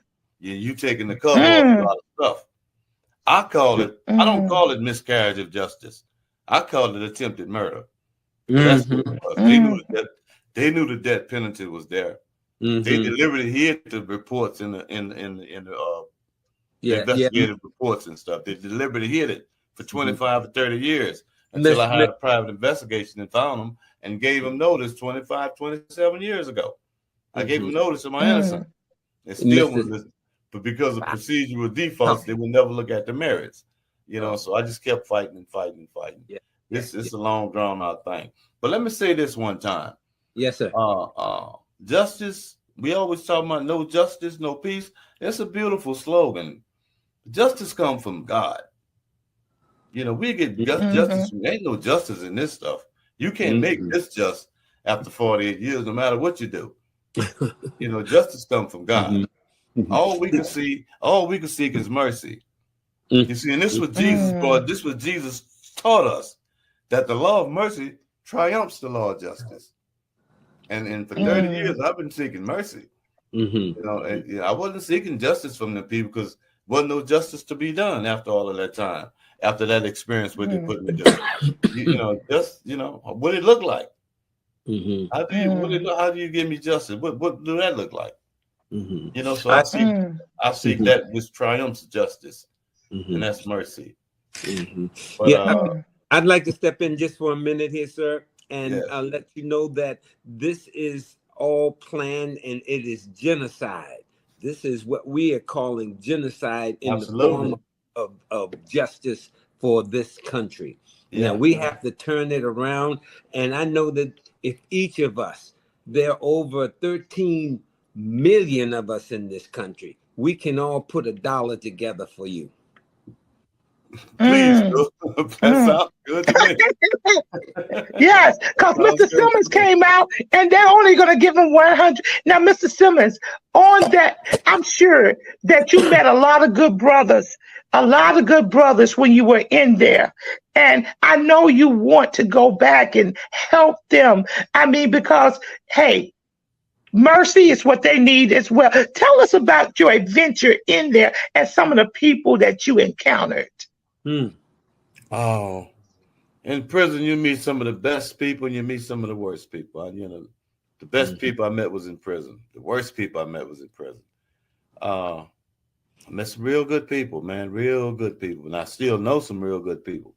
You taking the cover off a lot of stuff. I call it, I don't call it miscarriage of justice. I call it attempted murder. That's what it was. They knew the death penalty was there. They deliberately hid the reports in the investigative reports and stuff. They deliberately hid it for 25 or 30 years until I had a private investigation and found them and gave them notice 25, 27 years ago. I gave them notice of my innocence. It still was, but because of procedural defaults, they would never look at the merits. You know, so I just kept fighting and fighting and fighting. It's a long drawn out thing. But let me say this one time. Yes, sir. Justice, we always talk about no justice, no peace. It's a beautiful slogan. Justice comes from God. You know, we get justice. There ain't no justice in this stuff. You can't make this just after 48 years, no matter what you do. You know, justice comes from God. All we can seek is mercy. You see, and this was Jesus brought. This was Jesus taught us that the law of mercy triumphs the law of justice. And for 30 years, I've been seeking mercy. You know, and I wasn't seeking justice from the people because wasn't no justice to be done after all of that time. After that experience, what they put me through, what did it look like? How do you give me justice? What do that look like? You know, so I seek that which triumphs justice, and that's mercy. But, I'd like to step in just for a minute here, sir, and let you know that this is all planned and it is genocide. This is what we are calling genocide in the form of justice for this country. Now we have to turn it around, and I know that if each of us, there are over 13 million of us in this country, we can all put $1 together for you. Please, that sounds good to me. Yes, because Mr. Simmons came out and they're only going to give him 100. Now, Mr. Simmons, on that, I'm sure that you met a lot of good brothers when you were in there. And I know you want to go back and help them. I mean, because, hey, mercy is what they need as well. Tell us about your adventure in there and some of the people that you encountered. Oh, in prison, you meet some of the best people and you meet some of the worst people. You know, the best people I met was in prison. The worst people I met was in prison. I met some real good people, man, real good people. And I still know some real good people.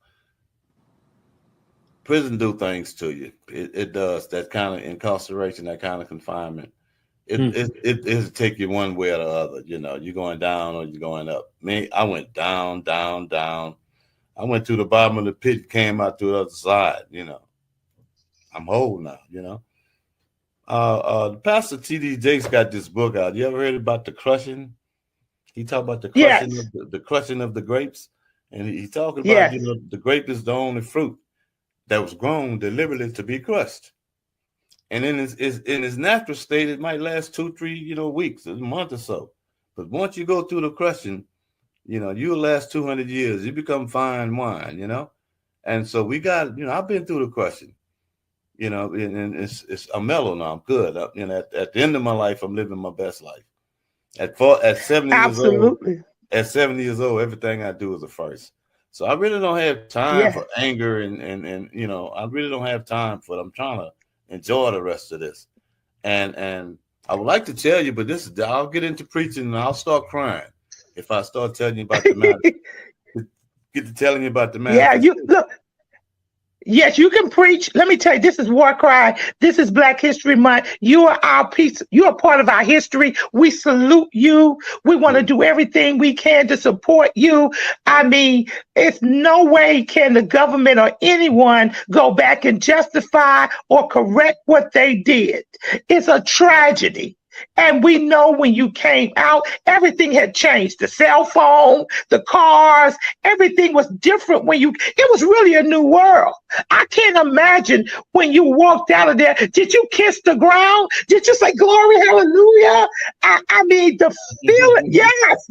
Prison do things to you. It does. That kind of incarceration, that kind of confinement. It'll take you one way or the other. You know, you're going down or you're going up. Me, I went down, down, down. I went to the bottom of the pit, came out to the other side. You know, I'm whole now. You know, the Pastor T.D. Jakes got this book out. You ever heard about the crushing? He talked about the crushing, the crushing of the grapes, and he talking about the grape is the only fruit that was grown deliberately to be crushed. And in its natural state, it might last 2-3, weeks, a month or so. But once you go through the crushing, you'll last 200 years. You become fine wine, And so we got, I've been through the crushing, and I'm mellow now. I'm good. At the end of my life, I'm living my best life. At 70 years old, everything I do is a first. So I really don't have time for anger and I really don't have time for it. I'm trying to enjoy the rest of this. And I would like to tell you, but I'll get into preaching and I'll start crying if I start telling you about the matter. Get to telling you about the matter. Yeah, Yes, you can preach. Let me tell you, this is WarCry. This is Black History Month. You are our piece. You are part of our history. We salute you. We want to do everything we can to support you. I mean, it's no way can the government or anyone go back and justify or correct what they did. It's a tragedy. And we know when you came out, everything had changed. The cell phone, the cars, everything was different it was really a new world. I can't imagine when you walked out of there. Did you kiss the ground? Did you say glory, hallelujah? I mean, the feeling, yes,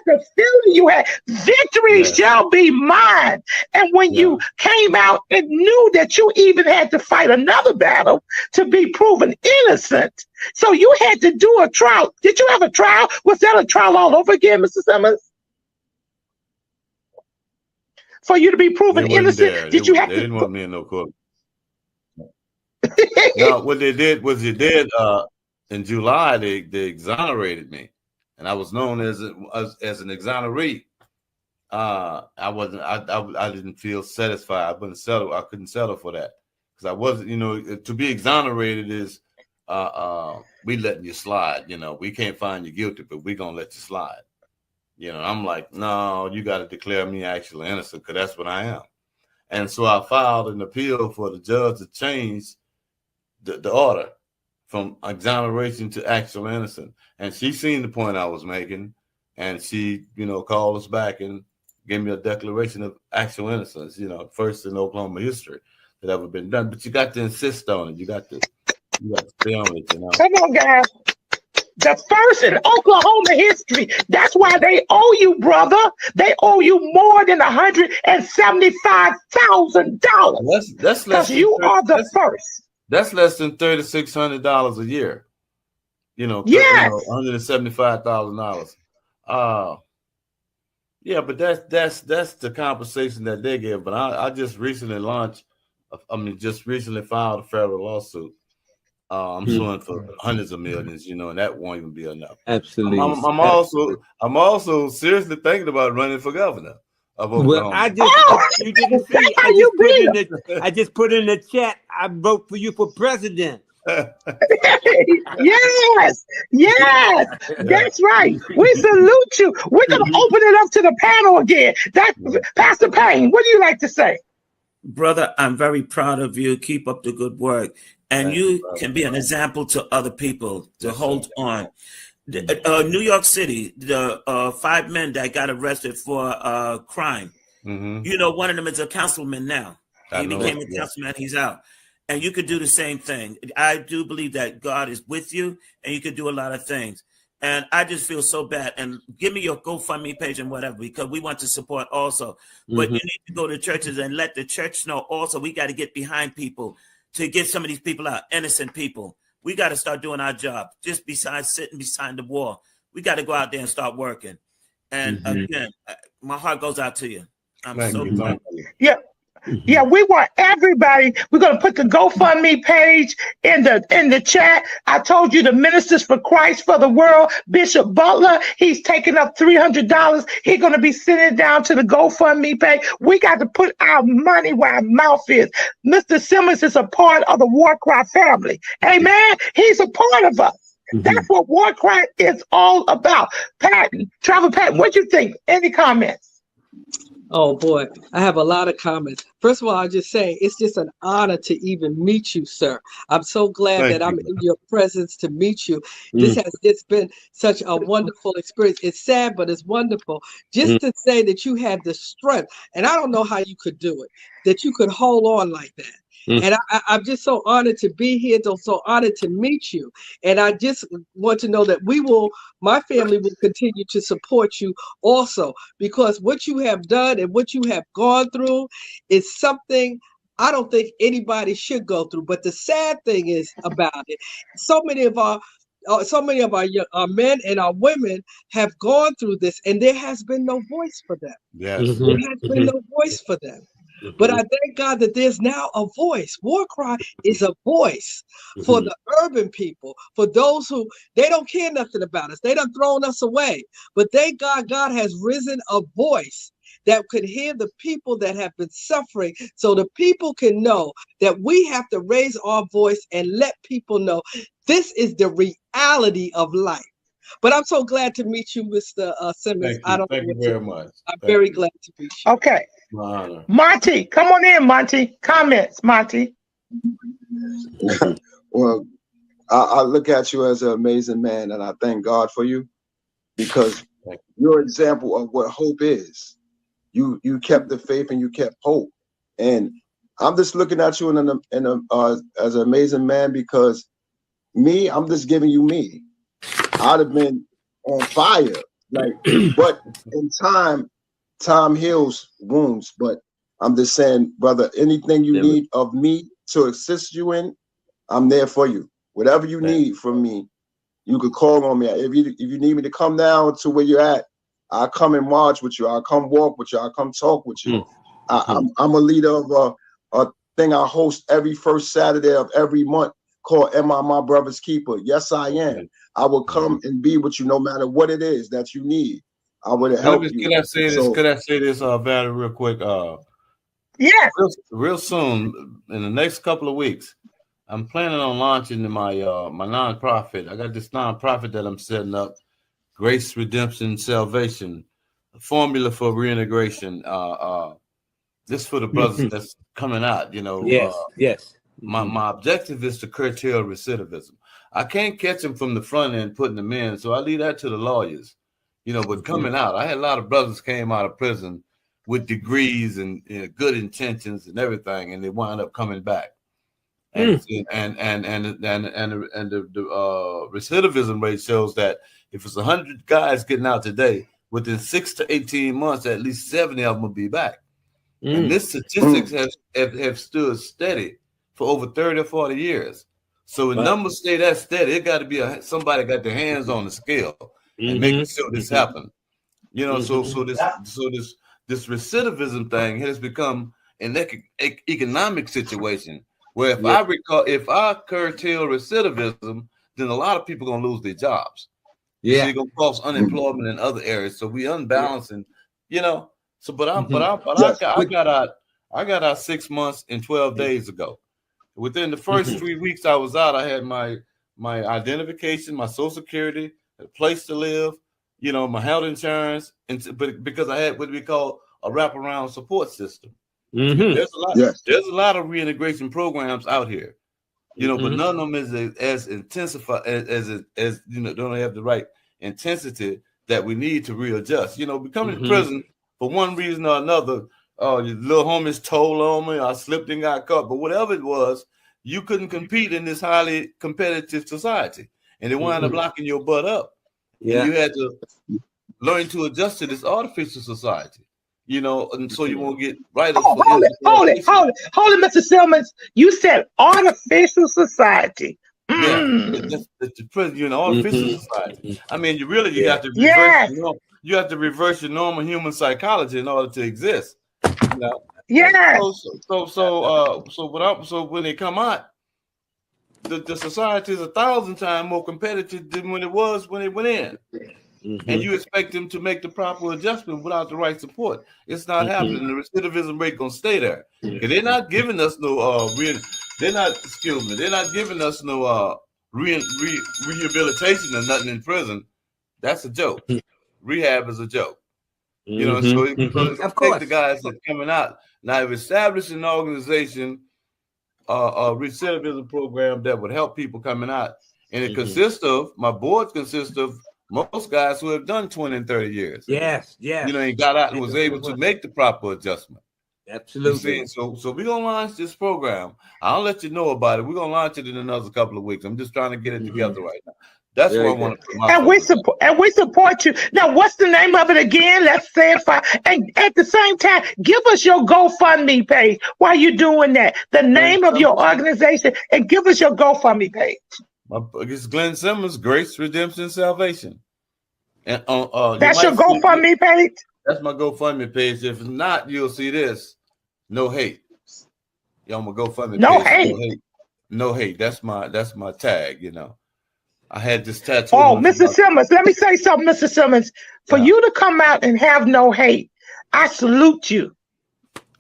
the feeling you had, victory shall be mine. And when you came out and knew that you even had to fight another battle to be proven innocent, so you had to do a trial. Did you have a trial? Was that a trial all over again, Mr. Simmons? For you to be proven innocent, they didn't want me in no court. No, what they did was in July they exonerated me, and I was known as an exoneree. I didn't feel satisfied. I couldn't settle for that because I wasn't. To be exonerated is we letting you slide. We can't find you guilty, but we gonna let you slide. I'm like, no, you got to declare me actually innocent because that's what I am. And so I filed an appeal for the judge to change the order from exoneration to actual innocent. And she seen the point I was making, and she, called us back and gave me a declaration of actual innocence. First in Oklahoma history that ever been done. But you got to insist on it. You got to stay on it. Come on, guys. The first in Oklahoma history. That's why they owe you, brother. They owe you more than $175,000. That's less. Because you are the first. That's less than $3,600 a year. Yes. $175,000. Yeah, but that's the compensation that they give. But I just recently filed a federal lawsuit. I'm suing for hundreds of millions, and that won't even be enough. Absolutely. I'm also seriously thinking about running for governor of Oklahoma. Well, you didn't see. I just put in the chat. I vote for you for president. Yes, that's right. We salute you. We're gonna open it up to the panel again. Pastor Payne, what do you like to say? Brother, I'm very proud of you. Keep up the good work. And you can be an example to other people to hold on. New York City, the 5 men that got arrested for crime. Mm-hmm. One of them is a councilman now. He became a councilman. He's out. And you could do the same thing. I do believe that God is with you, and you could do a lot of things. And I just feel so bad. And give me your GoFundMe page and whatever, because we want to support also. But you need to go to churches and let the church know also we got to get behind people to get some of these people out, innocent people. We got to start doing our job. Just besides sitting beside the wall, we got to go out there and start working. And again, my heart goes out to you. I'm so proud of you. Yeah, we want everybody. We're going to put the GoFundMe page in the chat. I told you the Ministers for Christ for the World, Bishop Butler, he's taking up $300. He's going to be sending down to the GoFundMe page. We got to put our money where our mouth is. Mr. Simmons is a part of the WarCry family. Amen. He's a part of us. That's what WarCry is all about. Travel Patton, what do you think? Any comments? Oh boy, I have a lot of comments. First of all, I'll just say it's just an honor to even meet you, sir. I'm so glad that I'm in your presence to meet you. It's been such a wonderful experience. It's sad, but it's wonderful. Just to say that you had the strength, and I don't know how you could do it, that you could hold on like that. And I'm just so honored to be here, so honored to meet you. And I just want to know that my family will continue to support you also, because what you have done and what you have gone through is something I don't think anybody should go through. But the sad thing is about it, so many of our men and our women have gone through this, and there has been no voice for them. Yes. There has been no voice for them. But I thank God that there's now a voice. WarCry is a voice for the urban people, for those who, they don't care nothing about us. They done thrown us away. But thank God, God has risen a voice. that could hear the people that have been suffering, so the people can know that we have to raise our voice and let people know this is the reality of life. But I'm so glad to meet you, Mr. Simmons. Thank you very much. I'm very glad to meet you. Okay. My honor. Monty, come on in, Monty. Comments, Monty. Well, I look at you as an amazing man, and I thank God for you, because you're an example of what hope is. You kept the faith and you kept hope, and I'm just looking at you as an amazing man, because I'm just giving you me. I'd have been on fire, but in time heals wounds. But I'm just saying, brother, anything you need of me to assist you in, I'm there for you. Whatever you need from me, you could call on me. If you need me to come down to where you're at, I'll come and march with you. I'll come walk with you. I'll come talk with you. I'm a leader of a thing I host every first Saturday of every month called Am I My Brother's Keeper? Yes, I am. I will come and be with you no matter what it is that you need. I would help you. Could I say this, Valerie, real quick? Yes. Real soon, in the next couple of weeks, I'm planning on launching my my nonprofit. I got this nonprofit that I'm setting up, Grace Redemption Salvation, a formula for reintegration. This for the brothers that's coming out. Yes. My objective is to curtail recidivism. I can't catch them from the front end putting them in, so I leave that to the lawyers. But coming out, I had a lot of brothers came out of prison with degrees and good intentions and everything, and they wound up coming back. And the recidivism rate shows that if it's 100 guys getting out today, within 6 to 18 months, at least 70 of them will be back. And this statistics have stood steady for over 30 or 40 years. So when numbers stay that steady, it got to be somebody got their hands on the scale and making sure this happen. So this recidivism thing has become an economic situation where if I curtail recidivism, then a lot of people are gonna lose their jobs. Yeah, you're gonna cause unemployment in other areas. So we unbalancing, So, I got out 6 months and 12 days ago. Within the first 3 weeks I was out, I had my identification, my Social Security, a place to live, my health insurance, but because I had what we call a wraparound support system. There's a lot of reintegration programs out here, but none of them is as intensified as don't have the right intensity that we need to readjust. Becoming in prison for one reason or another. Your little homies told on me, I slipped and got caught. But whatever it was, you couldn't compete in this highly competitive society. And they wound up locking your butt up. Yeah. And you had to learn to adjust to this artificial society, and so you won't get right. Hold it, Mr. Simmons. You said artificial society. Yeah, that's the prison, artificial society. I mean, you got to reverse, you have to reverse your normal human psychology in order to exist. So when they come out, the society is 1,000 times more competitive than when it was when they went in. And you expect them to make the proper adjustment without the right support. It's not happening. The recidivism rate gonna stay there. They're not giving us no they're not giving us no rehabilitation or nothing in prison. That's a joke. Rehab is a joke. So of course, take the guys that are coming out. Now, I've established an organization, a recidivism program that would help people coming out. And it consists of, my board consists of most guys who have done 20 and 30 years. Yes. And got out and was able to make the proper adjustment. Absolutely. So we're going to launch this program. I'll let you know about it. We're going to launch it in another couple of weeks. I'm just trying to get it together right now. That's what I want to put my and we support you. Now, what's the name of it again? Let's say it. And at the same time, give us your GoFundMe page while you're doing that. The name of your organization, and give us your GoFundMe page. It's Glynn Simmons, Grace Redemption Salvation. And that's your GoFundMe page? That's my GoFundMe page. If it's not, you'll see this. No hate. On my GoFundMe page. No hate. That's my tag, I had this tattoo. Oh, Mr. Simmons, let me say something, Mr. Simmons. For you to come out and have no hate, I salute you.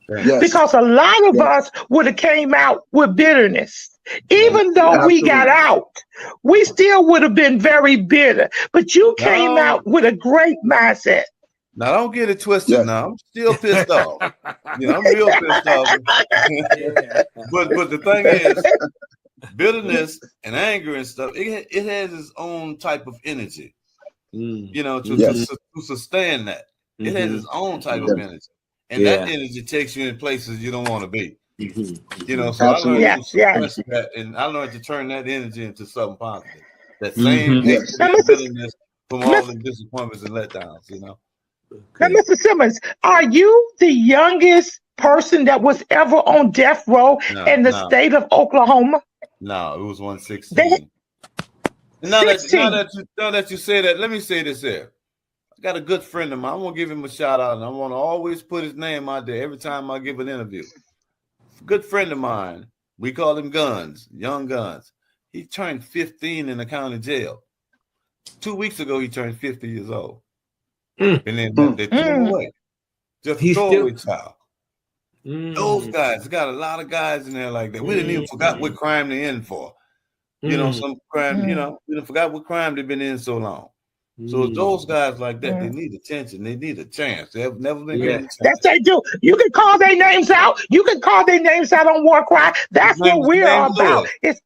Yes. Because a lot of us would have came out with bitterness. Even though we got out, we still would have been very bitter. But you came out with a great mindset. Now, don't get it twisted. Now, I'm still pissed off. I'm real pissed off. But the thing is, bitterness and anger and stuff, it has its own type of energy. To sustain that, it has its own type of energy, and that energy takes you in places you don't want to be. So I learned to suppress that, and I learned to turn that energy into something positive. That same bitterness from all the disappointments and letdowns. Now, Mr. Simmons, are you the youngest person that was ever on death row in the state of Oklahoma? No, it was 116. Now that you say that, let me say this here. I got a good friend of mine. I want to give him a shout out, and I want to always put his name out there every time I give an interview. Good friend of mine. We call him Guns, Young Guns. He turned 15 in the county jail. 2 weeks ago, he turned 50 years old. And then they threw him away. Just a throwaway child. Those guys, got a lot of guys in there like that. We didn't even forgot what crime they in for. Some crime, we didn't forgot what crime they've been in so long. So those guys like that, they need attention. They need a chance. They have never been given a chance. That's they do. You can call their names out. You can call their names out on WarCry. That's what we're all about. His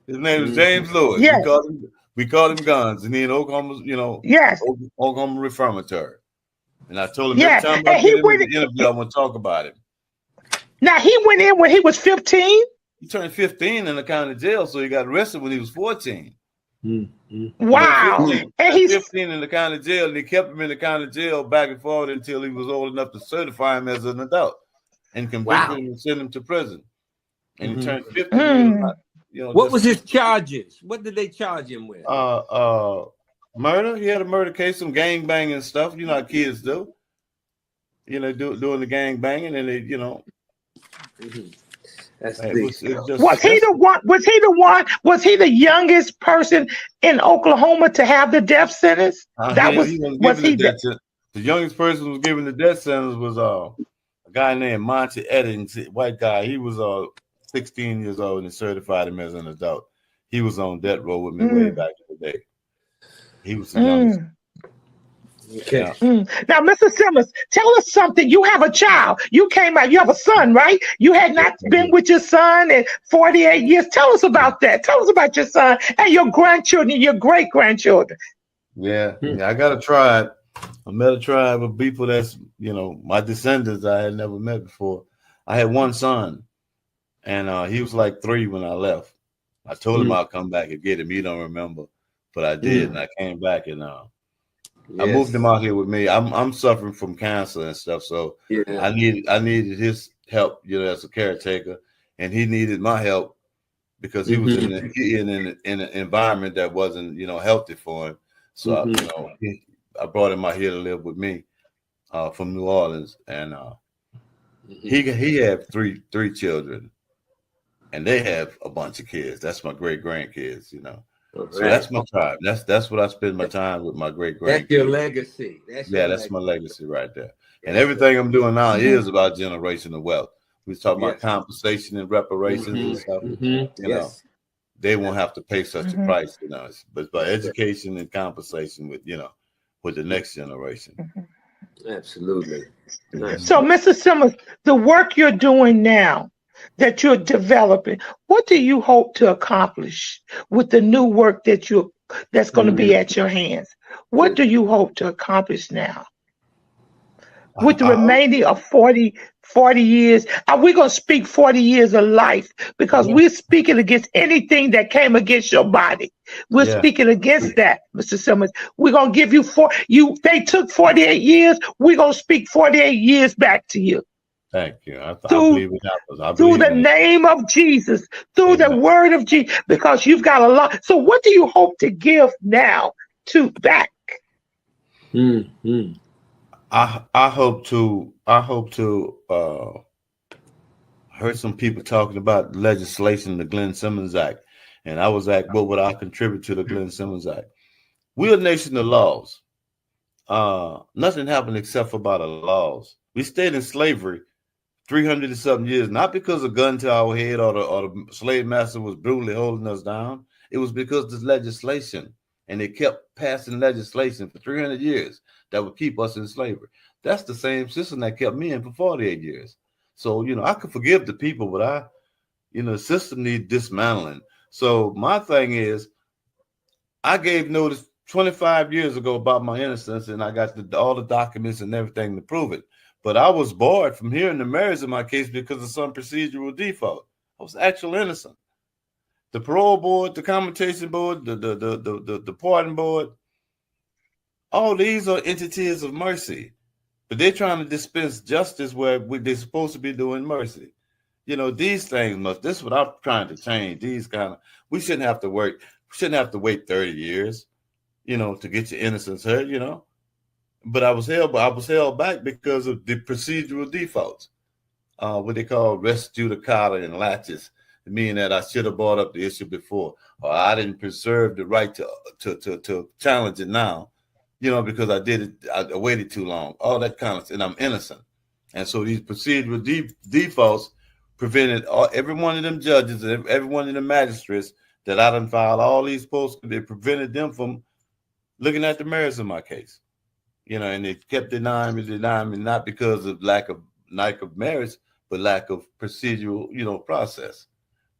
name is James Lewis. Yes. We call him Guns, and he in Oklahoma, Oklahoma Reformatory. And I told him every time I get him in the interview, I want to talk about him. Now, he went in when he was 15? He turned 15 in the county jail, so he got arrested when he was 14. Wow. And he's 15 in the county jail, and they kept him in the county jail back and forth until he was old enough to certify him as an adult and convict him and send him to prison. And he turned 15. What was his charges? What did they charge him with? Murder. He had a murder case, some gang banging stuff. You know how kids do. Doing the gang banging, and they, Was he the youngest person in Oklahoma to have the death sentence? The youngest person who was given the death sentence was a guy named Monty Eddings, white guy. He was 16 years old and certified him as an adult. He was on death row with me way back in the day. He was the youngest. Okay. Now, Mr. Simmons, tell us something. You have a child. You came out. You have a son, right? You had not been with your son in 48 years. Tell us about that. Tell us about your son and your grandchildren, your great grandchildren. Yeah, I got a tribe. I met a tribe of people that's, my descendants I had never met before. I had one son, and he was like 3 when I left. I told him I'll come back and get him. He don't remember, but I did, and I came back and I moved him out here with me. I'm suffering from cancer and stuff, so I needed his help, as a caretaker, and he needed my help because he was in an environment that wasn't, healthy for him. So I brought him out here to live with me from New Orleans, and he had three children, and they have a bunch of kids. That's my great grandkids, So that's my tribe. That's what I spend my time with, my great grandkids. That's your legacy. That's my legacy right there. And everything I'm doing now is about generational wealth. We talk about compensation and reparations and stuff. They won't have to pay such a price, but by education and compensation with the next generation. Absolutely. So, Mr. Simmons, the work you're doing now, that you're developing, what do you hope to accomplish with the new work that's going to be at your hands? What do you hope to accomplish now with the remaining of 40 years? Are we going to speak 40 years of life? Because we're speaking against anything that came against your body. We're speaking against that, Mr. Simmons. We're going to give you they took 48 years. We're going to speak 48 years back to you. Thank you. I believe it happens. Through the name of Jesus, through the word of Jesus, because you've got a lot. So what do you hope to give now to back? I hope to heard some people talking about legislation, the Glynn Simmons Act. And I was asked, what would I contribute to the Glynn Simmons Act? We're a nation of laws. nothing happened except for by the laws. We stayed in slavery 300 and something years, not because of gun to our head or the slave master was brutally holding us down. It was because of this legislation, and they kept passing legislation for 300 years that would keep us in slavery. That's the same system that kept me in for 48 years. So, I could forgive the people, but the system needs dismantling. So my thing is, I gave notice 25 years ago about my innocence, and I got all the documents and everything to prove it. But I was barred from hearing the merits of my case because of some procedural default. I was actually innocent. The parole board, the commutation board, the pardon board, all these are entities of mercy. But they're trying to dispense justice where they're supposed to be doing mercy. These things this is what I'm trying to change. We shouldn't have to wait. We shouldn't have to wait 30 years, to get your innocence heard, But I was held back because of the procedural defaults, what they call res judicata and latches, meaning that I should have brought up the issue before, or I didn't preserve the right to challenge it now, because I waited too long, all that kind of, and I'm innocent. And so these procedural defaults prevented every one of them judges and every one of the magistrates that I done filed all these posts, they prevented them from looking at the merits of my case. And they kept denying me, not because of lack of merits, but lack of procedural, process.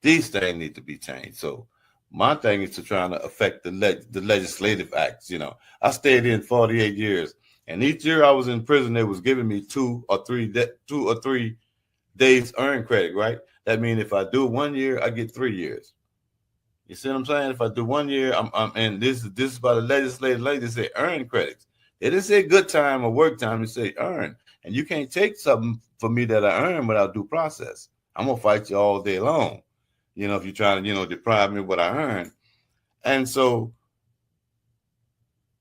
These things need to be changed. So my thing is to try to affect the legislative acts. I stayed in 48 years, and each year I was in prison, they was giving me 2 or 3 days earned credit, right? That means if I do 1 year, I get 3 years. You see what I'm saying? If I do 1 year, and this is by the legislative lady, they say earn credits. They didn't say good time or work time, they say earn. And you can't take something for me that I earn without due process. I'm gonna fight you all day long. If you're trying to, deprive me of what I earn. And so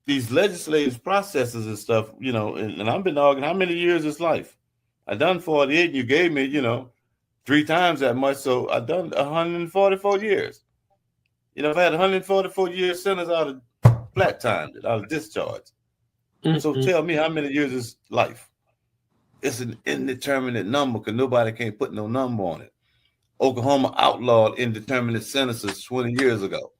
these legislative processes and stuff, and I've been arguing how many years is life? I done 48, and you gave me, 3 times that much. So I done 144 years. I've had 144 years sentence out of flat time, out of discharge. Mm-hmm. So tell me how many years is life? It's an indeterminate number because nobody can't put no number on it. Oklahoma outlawed indeterminate sentences 20 years ago.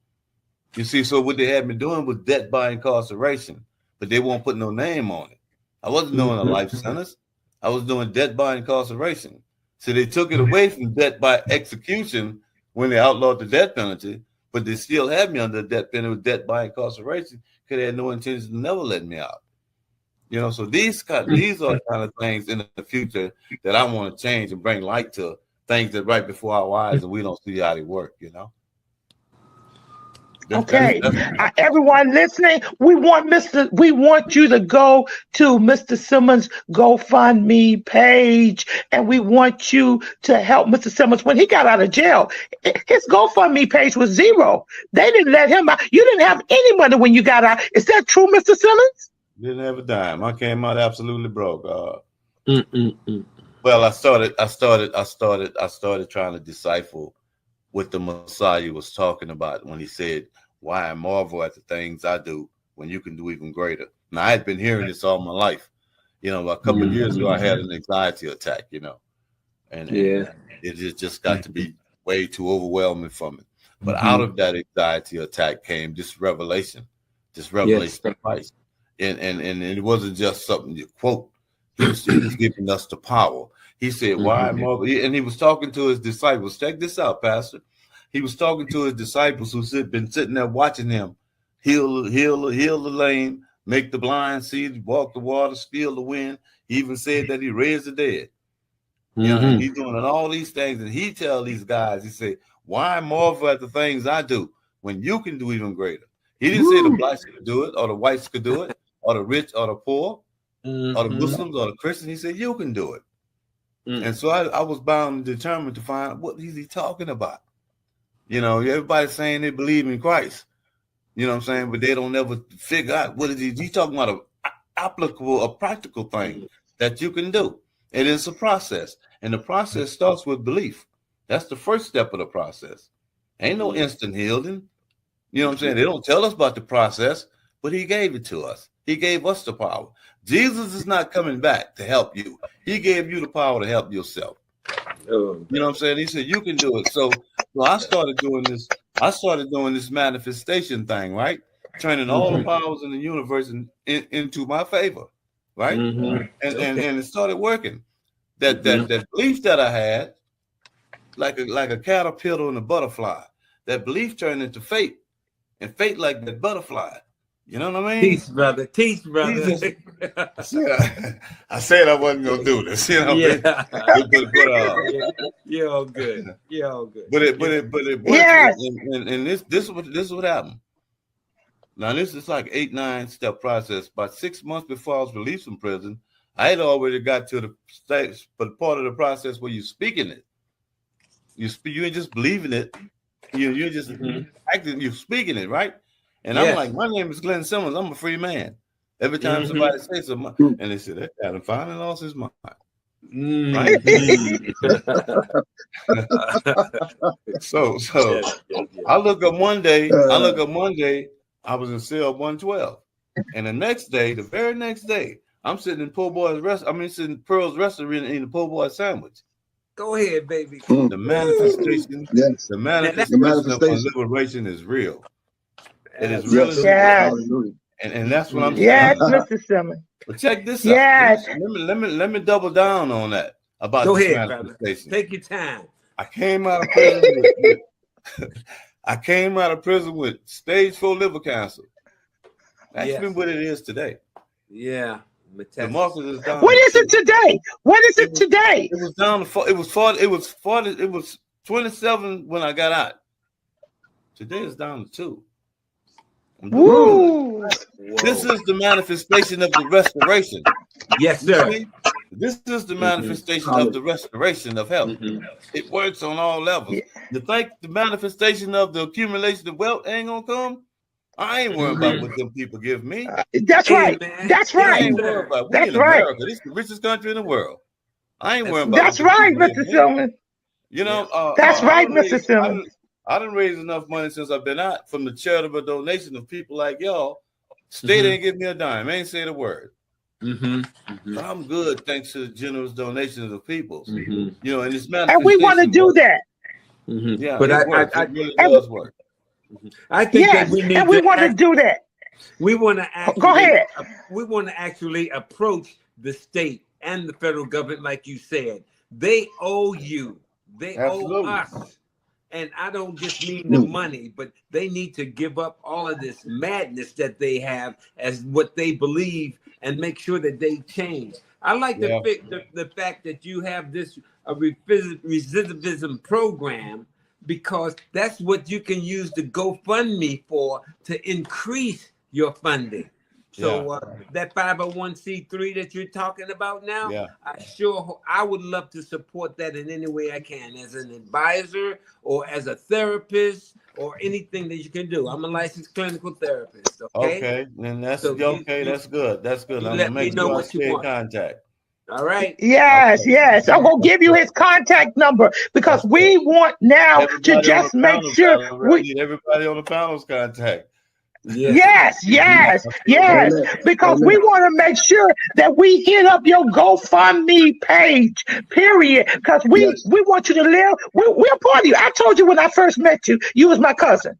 You see, so what they had me doing was death by incarceration, but they won't put no name on it. I wasn't doing a life sentence. I was doing death by incarceration. So they took it away from death by execution when they outlawed the death penalty, but they still had me under the death penalty, death by incarceration, because they had no intention to never let me out. So these are the kind of things in the future that I want to change and bring light to, things that right before our eyes and we don't see how they work, Okay, everyone listening, we want you to go to Mr. Simmons' GoFundMe page, and we want you to help Mr. Simmons. When he got out of jail, his GoFundMe page was 0. They didn't let him out. You didn't have any money when you got out. Is that true, Mr. Simmons? Didn't have a dime. I came out absolutely broke. Well, I started trying to decipher what the Messiah was talking about when he said, "Why I marvel at the things I do when you can do even greater." Now, I had been hearing this all my life. A couple of years ago, I had an anxiety attack, and it just got to be way too overwhelming for me. But out of that anxiety attack came this revelation of Christ. And it wasn't just something you quote. He was giving us the power. He said, "Why marvel?" And he was talking to his disciples. Check this out, Pastor. He was talking to his disciples who had been sitting there watching him heal the lame, make the blind see, walk the water, steal the wind. He even said that he raised the dead. And he's doing all these things. And he tell these guys, he said, "Why marvel at the things I do when you can do even greater?" He didn't say the blacks could do it, or the whites could do it, or the rich, or the poor, or the Muslims, or the Christians. He said, "You can do it." And so I was bound and determined to find out what is he talking about. Everybody's saying they believe in Christ. You know what I'm saying? But they don't ever figure out what is he talking about, a practical thing that you can do. And it's a process. And the process starts with belief. That's the first step of the process. Ain't no instant healing. You know what I'm saying? They don't tell us about the process, but he gave it to us. He gave us the power. Jesus is not coming back to help you. He gave you the power to help yourself. You know what I'm saying? He said you can do it. So I started doing this. I started doing this manifestation thing, right? Turning all the powers in the universe into my favor, right? And it started working. That belief that I had, like a caterpillar and a butterfly, that belief turned into faith, and faith like that butterfly. You know what I mean? Teach, brother. Teach, brother. I said I wasn't gonna do this. You know what I mean? You're all good. You're all good. But it worked. Yes. And this what happened. Now this is like 8-9 step process. About 6 months before I was released from prison, I had already got to the stage, but part of the process where you're speaking it. You ain't just believing it. You're just acting. You're speaking it, right? And I'm like, my name is Glynn Simmons. I'm a free man. Every time somebody says something, and they say that guy finally lost his mind. Right? So I look up one day. I was in cell 112, and the very next day, I'm sitting in sitting in Pearl's restaurant eating a po' boy sandwich. Go ahead, baby. The manifestation, the manifestation of liberation is real. It is really, and that's what I'm saying. Yes, Mr. Simmons. But check this out. Let me double down on that about Go this ahead, manifestation. brother. Take your time. I came out of prison with stage 4 liver cancer. That's been what it is today. Yeah. The market is down. What is it today? What is it today? It was down to it was 40. It was 27 when I got out. Today it's down to 2. Woo! This is the manifestation of the restoration. Yes, sir. This is the manifestation of the restoration of health. It works on all levels. You think the manifestation of the accumulation of wealth ain't gonna come? I ain't worried about what them people give me. That's right. That's right. I ain't worried about. We in right. America. This is the richest country in the world. I ain't worried about. That's right, Mr. Simmons. You know. That's right, Mr. Simmons. I done raised enough money since I've been out from the charitable donation of people like y'all. State ain't give me a dime. Ain't said a word. I'm good thanks to the generous donations of people. You know, and it's manifestation. And we want to do that. Yeah, but it really does work. I think that we need we want to do that. We want to actually, go ahead. We want to actually approach the state and the federal government, like you said. They owe you. They owe us. And I don't just mean the money, but they need to give up all of this madness that they have as what they believe and make sure that they change. I like the fact that you have this recidivism program, because that's what you can use the GoFundMe for, to increase your funding. So that 501c3 that you're talking about now, I would love to support that in any way I can, as an advisor or as a therapist or anything that you can do. I'm a licensed clinical therapist. Okay, and that's so That's good. That's good. I'm let gonna me make know sure I what you stay in want. contact. All right. Yes, yes. I'm gonna give you his contact number, because we want now to just make sure everybody on the panel's contact. Yes, because we want to make sure that we hit up your GoFundMe page, period. Because we want you to live. We're part of you. I told you when I first met you, you was my cousin.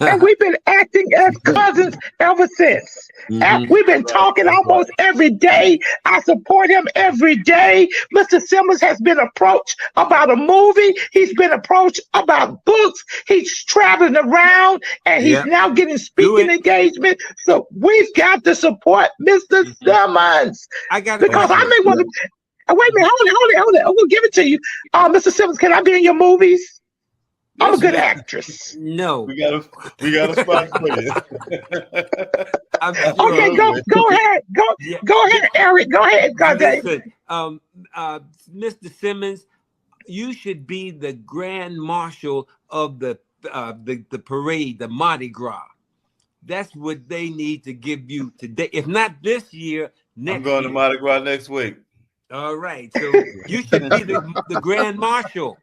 And we've been acting as cousins ever since. And we've been talking almost every day. I support him every day. Mr. Simmons has been approached about a movie. He's been approached about books. He's traveling around, and he's now getting speaking engagement. So we've got to support Mr. Simmons. Because I may want to. Wait a minute, hold it. I'm gonna give it to you, Mr. Simmons. Can I be in your movies? I'm a good actress. No. We got a spot for you. Okay, go ahead. Go ahead, Eric. Go ahead, Listen, Mr. Simmons, you should be the grand marshal of the parade, the Mardi Gras. That's what they need to give you today. If not this year, next I'm going to Mardi Gras next week. All right. So you should be the grand marshal.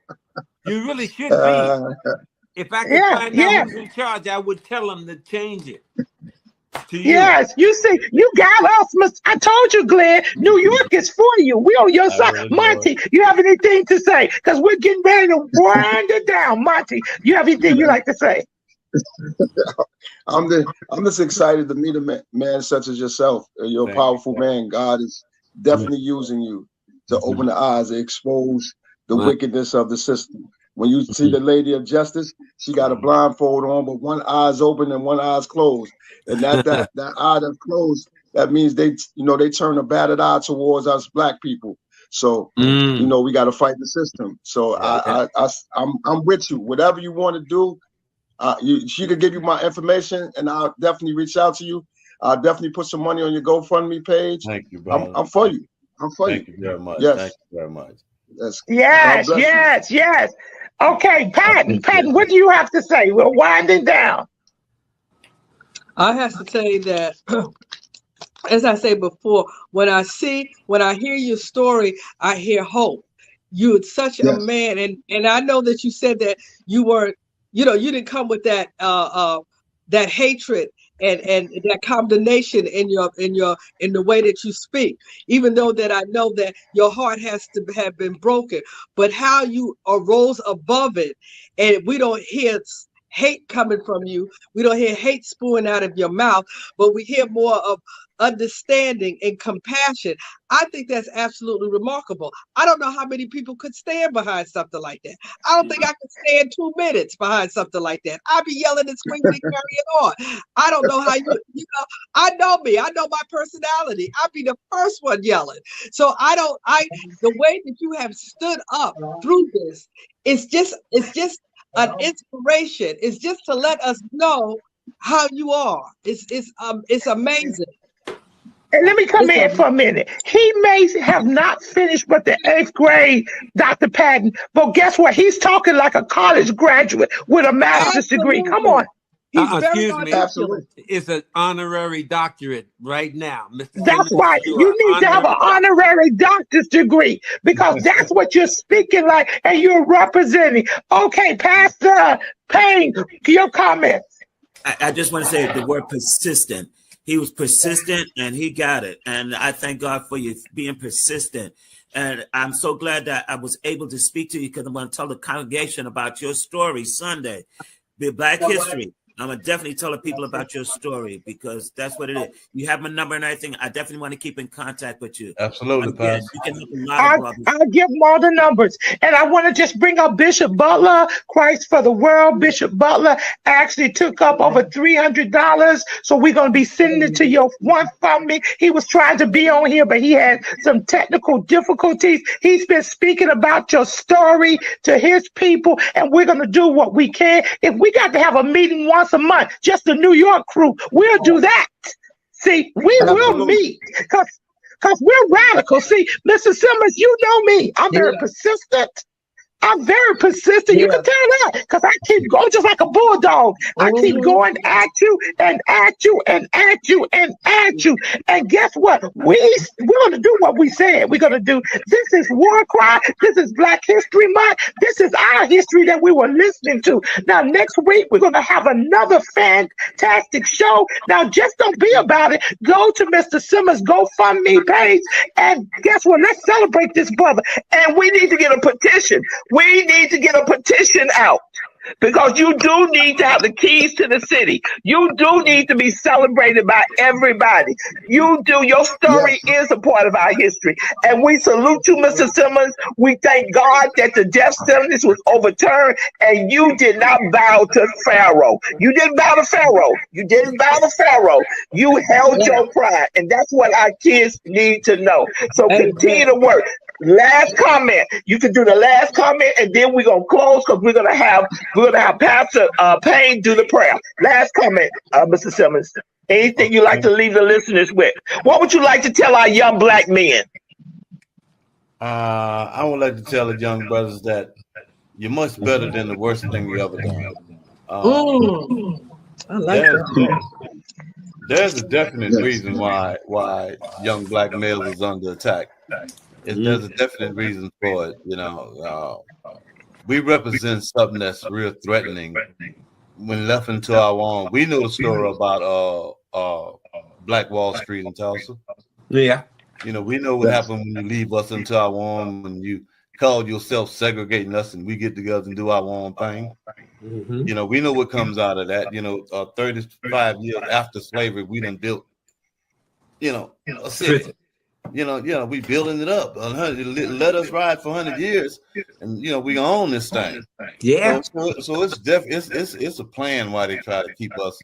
You really should be. If I could find out who's in charge, I would tell them to change it. To you. Yes, you see, you got us. I told you, Glenn, New York is for you. We on your side. Monty, you have anything to say? Because we're getting ready to wind it down. Monty, you have anything you like to say? I'm just excited to meet a man such as yourself. You're a powerful man. God is definitely using you to open the eyes, to expose the wickedness of the system. When you see the Lady of Justice, she got a blindfold on, but one eye's open and one eye's closed. And that eye that's closed, that means they turn a battered eye towards us black people. So we got to fight the system. So I'm with you. Whatever you want to do, she could give you my information, and I'll definitely reach out to you. I'll definitely put some money on your GoFundMe page. Thank you, brother. I'm for you. I'm for you. Thank you very much. Yes. Thank you very much. Yes. Okay, Patton, what do you have to say? We're winding down. I have to say that, as I said before, when I hear your story, I hear hope. You're such a man, and I know that you said that you weren't, you didn't come with that that hatred and that condemnation in the way that you speak, even though that I know that your heart has to have been broken, but how you arose above it, and we don't hear hate coming from you. We don't hear hate spewing out of your mouth, but we hear more of understanding and compassion. I think that's absolutely remarkable. I don't know how many people could stand behind something like that. I don't think I could stand 2 minutes behind something like that. I'd be yelling and screaming and carrying on. I don't know how I know me. I know my personality. I'd be the first one yelling. So the way that you have stood up through this, it's just an inspiration. It's just to let us know how you are. It's amazing. And let me come in for a minute. He may have not finished but the 8th grade, Dr. Patton, but guess what? He's talking like a college graduate with a master's degree. Come on. Excuse me. Absolutely. It's an honorary doctorate right now, Mr. That's Simmons, right. You need to have an honorary doctor's degree because that's what you're speaking like and you're representing. Okay, Pastor Payne, your comments. I just want to say the word persistent. He was persistent and he got it. And I thank God for you being persistent. And I'm so glad that I was able to speak to you because I'm going to tell the congregation about your story Sunday, the Black History. I'm going to definitely tell the people about your story because that's what it is. You have my number and everything. I definitely want to keep in contact with you. Absolutely, Again, you can help a lot of brothers. I'll give them all the numbers. And I want to just bring up Bishop Butler, Christ for the World. Bishop Butler actually took up over $300. So we're going to be sending it to your one family. He was trying to be on here, but he had some technical difficulties. He's been speaking about your story to his people, and we're going to do what we can. If we got to have a meeting once a month, just the New York crew, we'll do that. See, we will meet because we're radical. See, Mr. Simmons, you know me. I'm very persistent. I'm very persistent. You can tell that because I keep going just like a bulldog. I keep going at you and at you and at you and at you. And guess what? We're going to do what we said. We're going to do. This is WarCry. This is Black History Month. This is our history that we were listening to. Now, next week, we're going to have another fantastic show. Now, just don't be about it. Go to Mr. Simmons' GoFundMe page. And guess what? Let's celebrate this brother. And we need to get a petition. We need to get a petition out because you do need to have the keys to the city. You do need to be celebrated by everybody. You do. Your story is a part of our history. And we salute you, Mr. Simmons. We thank God that the death sentence was overturned and you did not bow to Pharaoh. You didn't bow to Pharaoh. You didn't bow to Pharaoh. You held your pride. And that's what our kids need to know. So continue to work. Last comment. You can do the last comment, and then we're gonna close because we're gonna have Pastor Payne do the prayer. Last comment, Mr. Simmons. Anything you like to leave the listeners with? What would you like to tell our young black men? I would like to tell the young brothers that you're much better than the worst thing you ever done. I like that. There's a definite reason why young black males is under attack. There's a definite reason for it. You know, we represent something that's real threatening when left into our own. We know the story about Black Wall Street in Tulsa. Yeah. You know, we know what happened when you leave us into our own, when you call yourself segregating us and we get together and do our own thing. Mm-hmm. You know, we know what comes out of that. You know, 35 years after slavery, we done built, you know, a city. You know, we building it up. Let us ride for 100 years, and you know, we own this thing. Yeah. So it's a plan why they try to keep us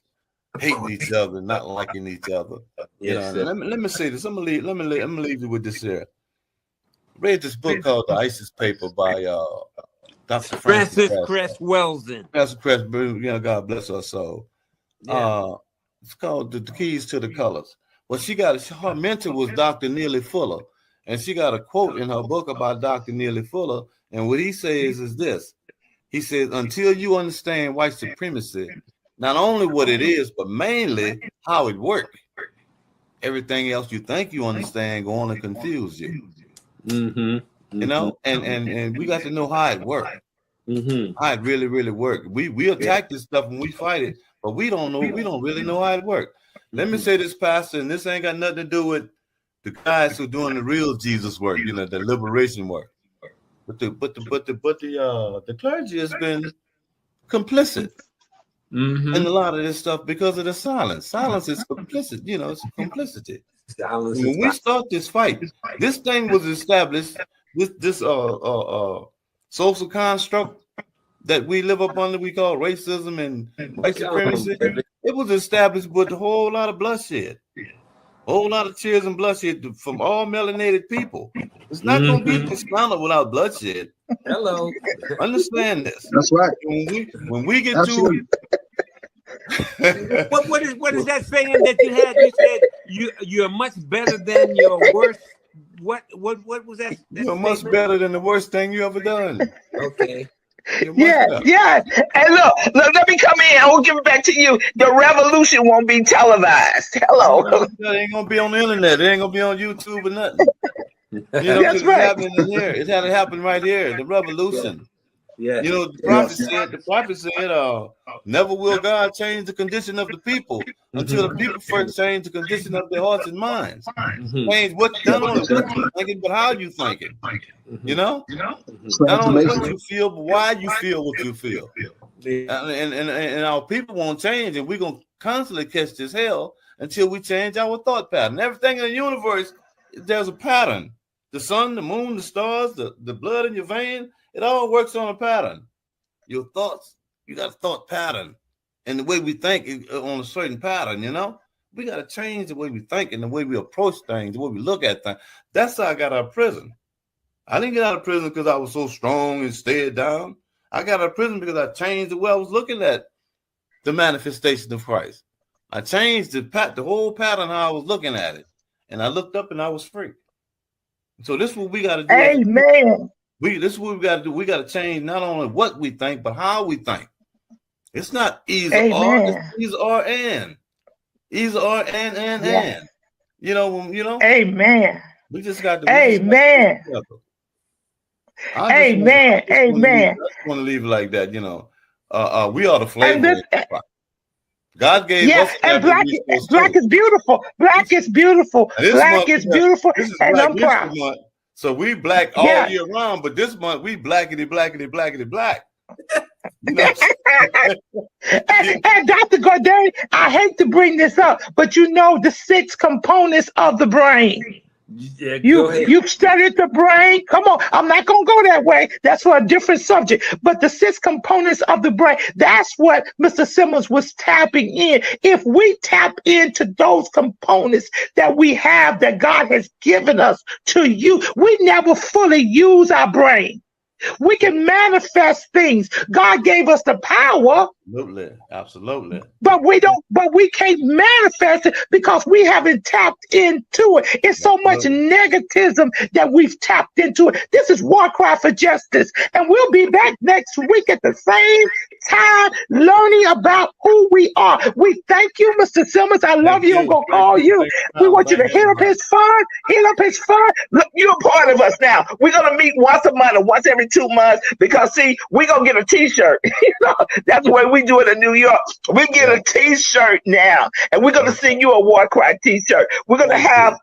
hating each other, not liking each other. You know, let me say this. Let me leave you with this here. Read this book called The ISIS Paper by Dr. Francis Cress Welsing. Francis Cress, you know, God bless her soul. Yeah. It's called The Keys to the Colors. Well, her mentor was Dr. Neely Fuller, and she got a quote in her book about Dr. Neely Fuller, and what he says is this. He says, until you understand white supremacy, not only what it is, but mainly how it works, everything else you think you understand going to confuse you. Mm-hmm. You know, and we got to know how it works. Mm-hmm. How it really, really works. We attack this stuff when we fight it, but we don't really know how it works. Let me say this, Pastor, and this ain't got nothing to do with the guys who are doing the real Jesus work, you know, the liberation work. But the clergy has been complicit in a lot of this stuff because of the silence. Silence is complicit, you know, it's complicity. When we start this fight, this thing was established, this social construct that we live up under, we call racism and white supremacy. It was established with a whole lot of bloodshed, a whole lot of tears and bloodshed from all melanated people. It's not going to be dismantled without bloodshed. Hello. Understand this. That's right. When we get to what is that saying that you had? You said you're much better than your worst. What was that? You're much better than the worst thing you ever done. Okay. Yeah. And look, let me come in. I will give it back to you. The revolution won't be televised. Hello. It ain't gonna be on the internet. It ain't gonna be on YouTube or nothing. You know, that's right. It's happening in here. It had to happen right here. The revolution. Yeah. You know, the prophet said, never will God change the condition of the people until the people first change the condition of their hearts and minds. Change not only what you're thinking, but how you thinking. You know? Not only what you feel, but why you feel what you feel. And our people won't change, and we're gonna constantly catch this hell until we change our thought pattern. Everything in the universe, there's a pattern. The sun, the moon, the stars, the blood in your vein. It all works on a pattern. Your thoughts, you got a thought pattern. And the way we think is on a certain pattern, you know? We got to change the way we think and the way we approach things, the way we look at things. That's how I got out of prison. I didn't get out of prison because I was so strong and stayed down. I got out of prison because I changed the way I was looking at the manifestation of Christ. I changed the whole pattern how I was looking at it. And I looked up and I was free. So this is what we got to do. Amen. This is what we got to do. We got to change not only what we think, but how we think. It's not either or, it's either or and. Either or and. You know. Amen. We just got to. Amen. Amen. I just want to leave it like that. You know, we are the flavor. God gave us. And black is beautiful. Black is beautiful. Black is beautiful. And I'm proud. So we black all year round, but this month we blackity black. You know? And Dr. Godet, I hate to bring this up, but you know the 6 components of the brain. Yeah, you've studied the brain. Come on, I'm not gonna go that way. That's for a different subject. But the 6 components of the brain, that's what Mr. Simmons was tapping in. If we tap into those components that we have, that God has given us to you, we never fully use our brain. We can manifest things. God gave us the power. Absolutely. But we can't manifest it because we haven't tapped into it. It's so much negativism that we've tapped into it. This is WarCry for Justice. And we'll be back next week at the same time learning about who we are. We thank you, Mr. Simmons. I love you. I'm going to call you. We want you to hit up his fund. Look, you're a part of us now. We're going to meet once a month or once every too much because see, we gonna get a T-shirt. You know, that's the way we do it in New York. We get a T-shirt now, and we're gonna send you a War Cry T-shirt. We're gonna have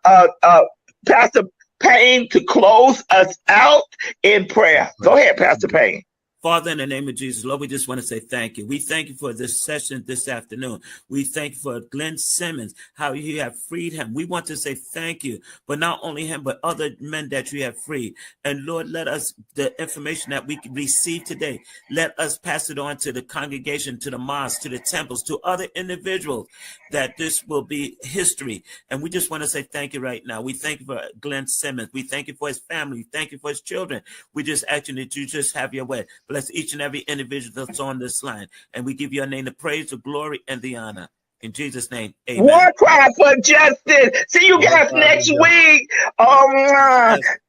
Pastor Payne to close us out in prayer. Go ahead, Pastor Payne. Father, in the name of Jesus, Lord, we just want to say thank you. We thank you for this session this afternoon. We thank you for Glynn Simmons, how you have freed him. We want to say thank you, but not only him, but other men that you have freed. And Lord, let us, the information that we receive today, let us pass it on to the congregation, to the mosques, to the temples, to other individuals, that this will be history. And we just want to say thank you right now. We thank you for Glynn Simmons. We thank you for his family. We thank you for his children. We just ask you that you just have your way. Bless each and every individual that's on this line. And we give your name the praise, the glory, and the honor. In Jesus' name, amen. War Cry for Justice. See you guys next week.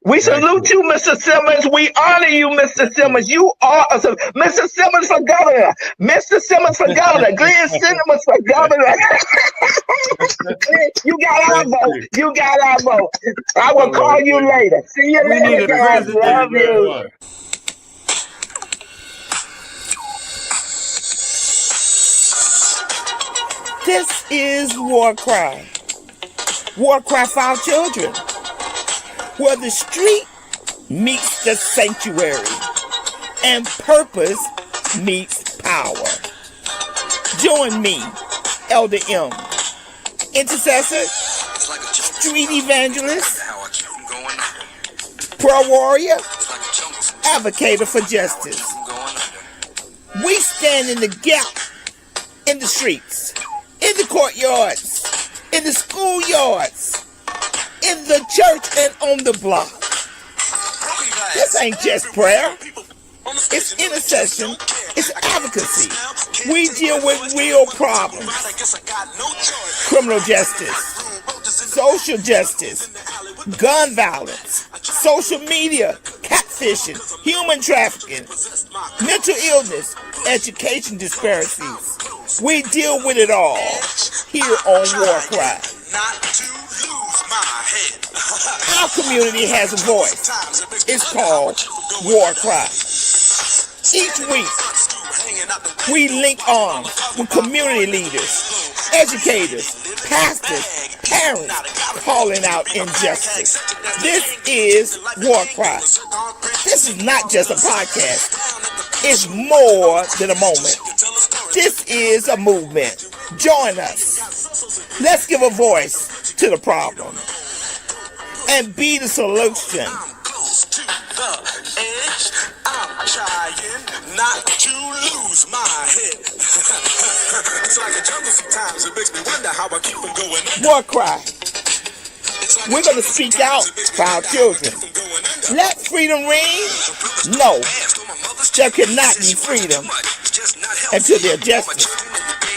We salute you, Mr. Simmons. We honor you, Mr. Simmons. You are awesome. Mr. Simmons for governor. Mr. Simmons for governor. Glynn Simmons for governor. You got our vote. You got our vote. I will call you later. See you later, guys. Love you. This is War Cry. War Cry for Our Children. Where the street meets the sanctuary and purpose meets power. Join me, Elder M, intercessor, street evangelist, prayer warrior, advocate for justice. We stand in the gap in the streets, in the courtyards, in the schoolyards, in the church, and on the block. This ain't just prayer. It's intercession. It's advocacy. We deal with real problems. Criminal justice, social justice, gun violence, social media, catfishing, human trafficking, mental illness, education disparities. We deal with it all here on WarCry. Our community has a voice. It's called WarCry. Each week, we link arms with community leaders, educators, pastors, parents calling out injustice. This is WarCry. This is not just a podcast. It's more than a moment. This is a movement. Join us. Let's give a voice to the problem and be the solution. I'm trying not to lose my head. It's like a jungle sometimes. It makes me wonder how I keep them going. WarCry. We're going to speak out for our children. Let freedom ring? No. There cannot be freedom until there's justice.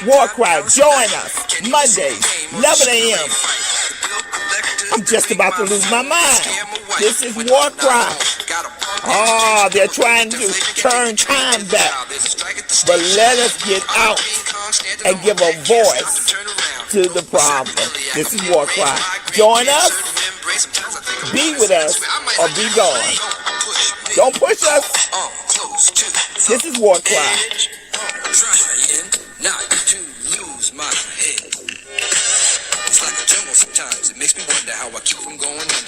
WarCry, join us Mondays, 11 a.m. I'm just about to lose my mind. This is WarCry. Oh, they're trying to turn time back. But let us get out and give a voice to the problem. This is WarCry. Join us, be with us, or be gone. Don't push us. This is WarCry. Trying not to lose my head. It's like a jungle sometimes. It makes me wonder how I keep from going under.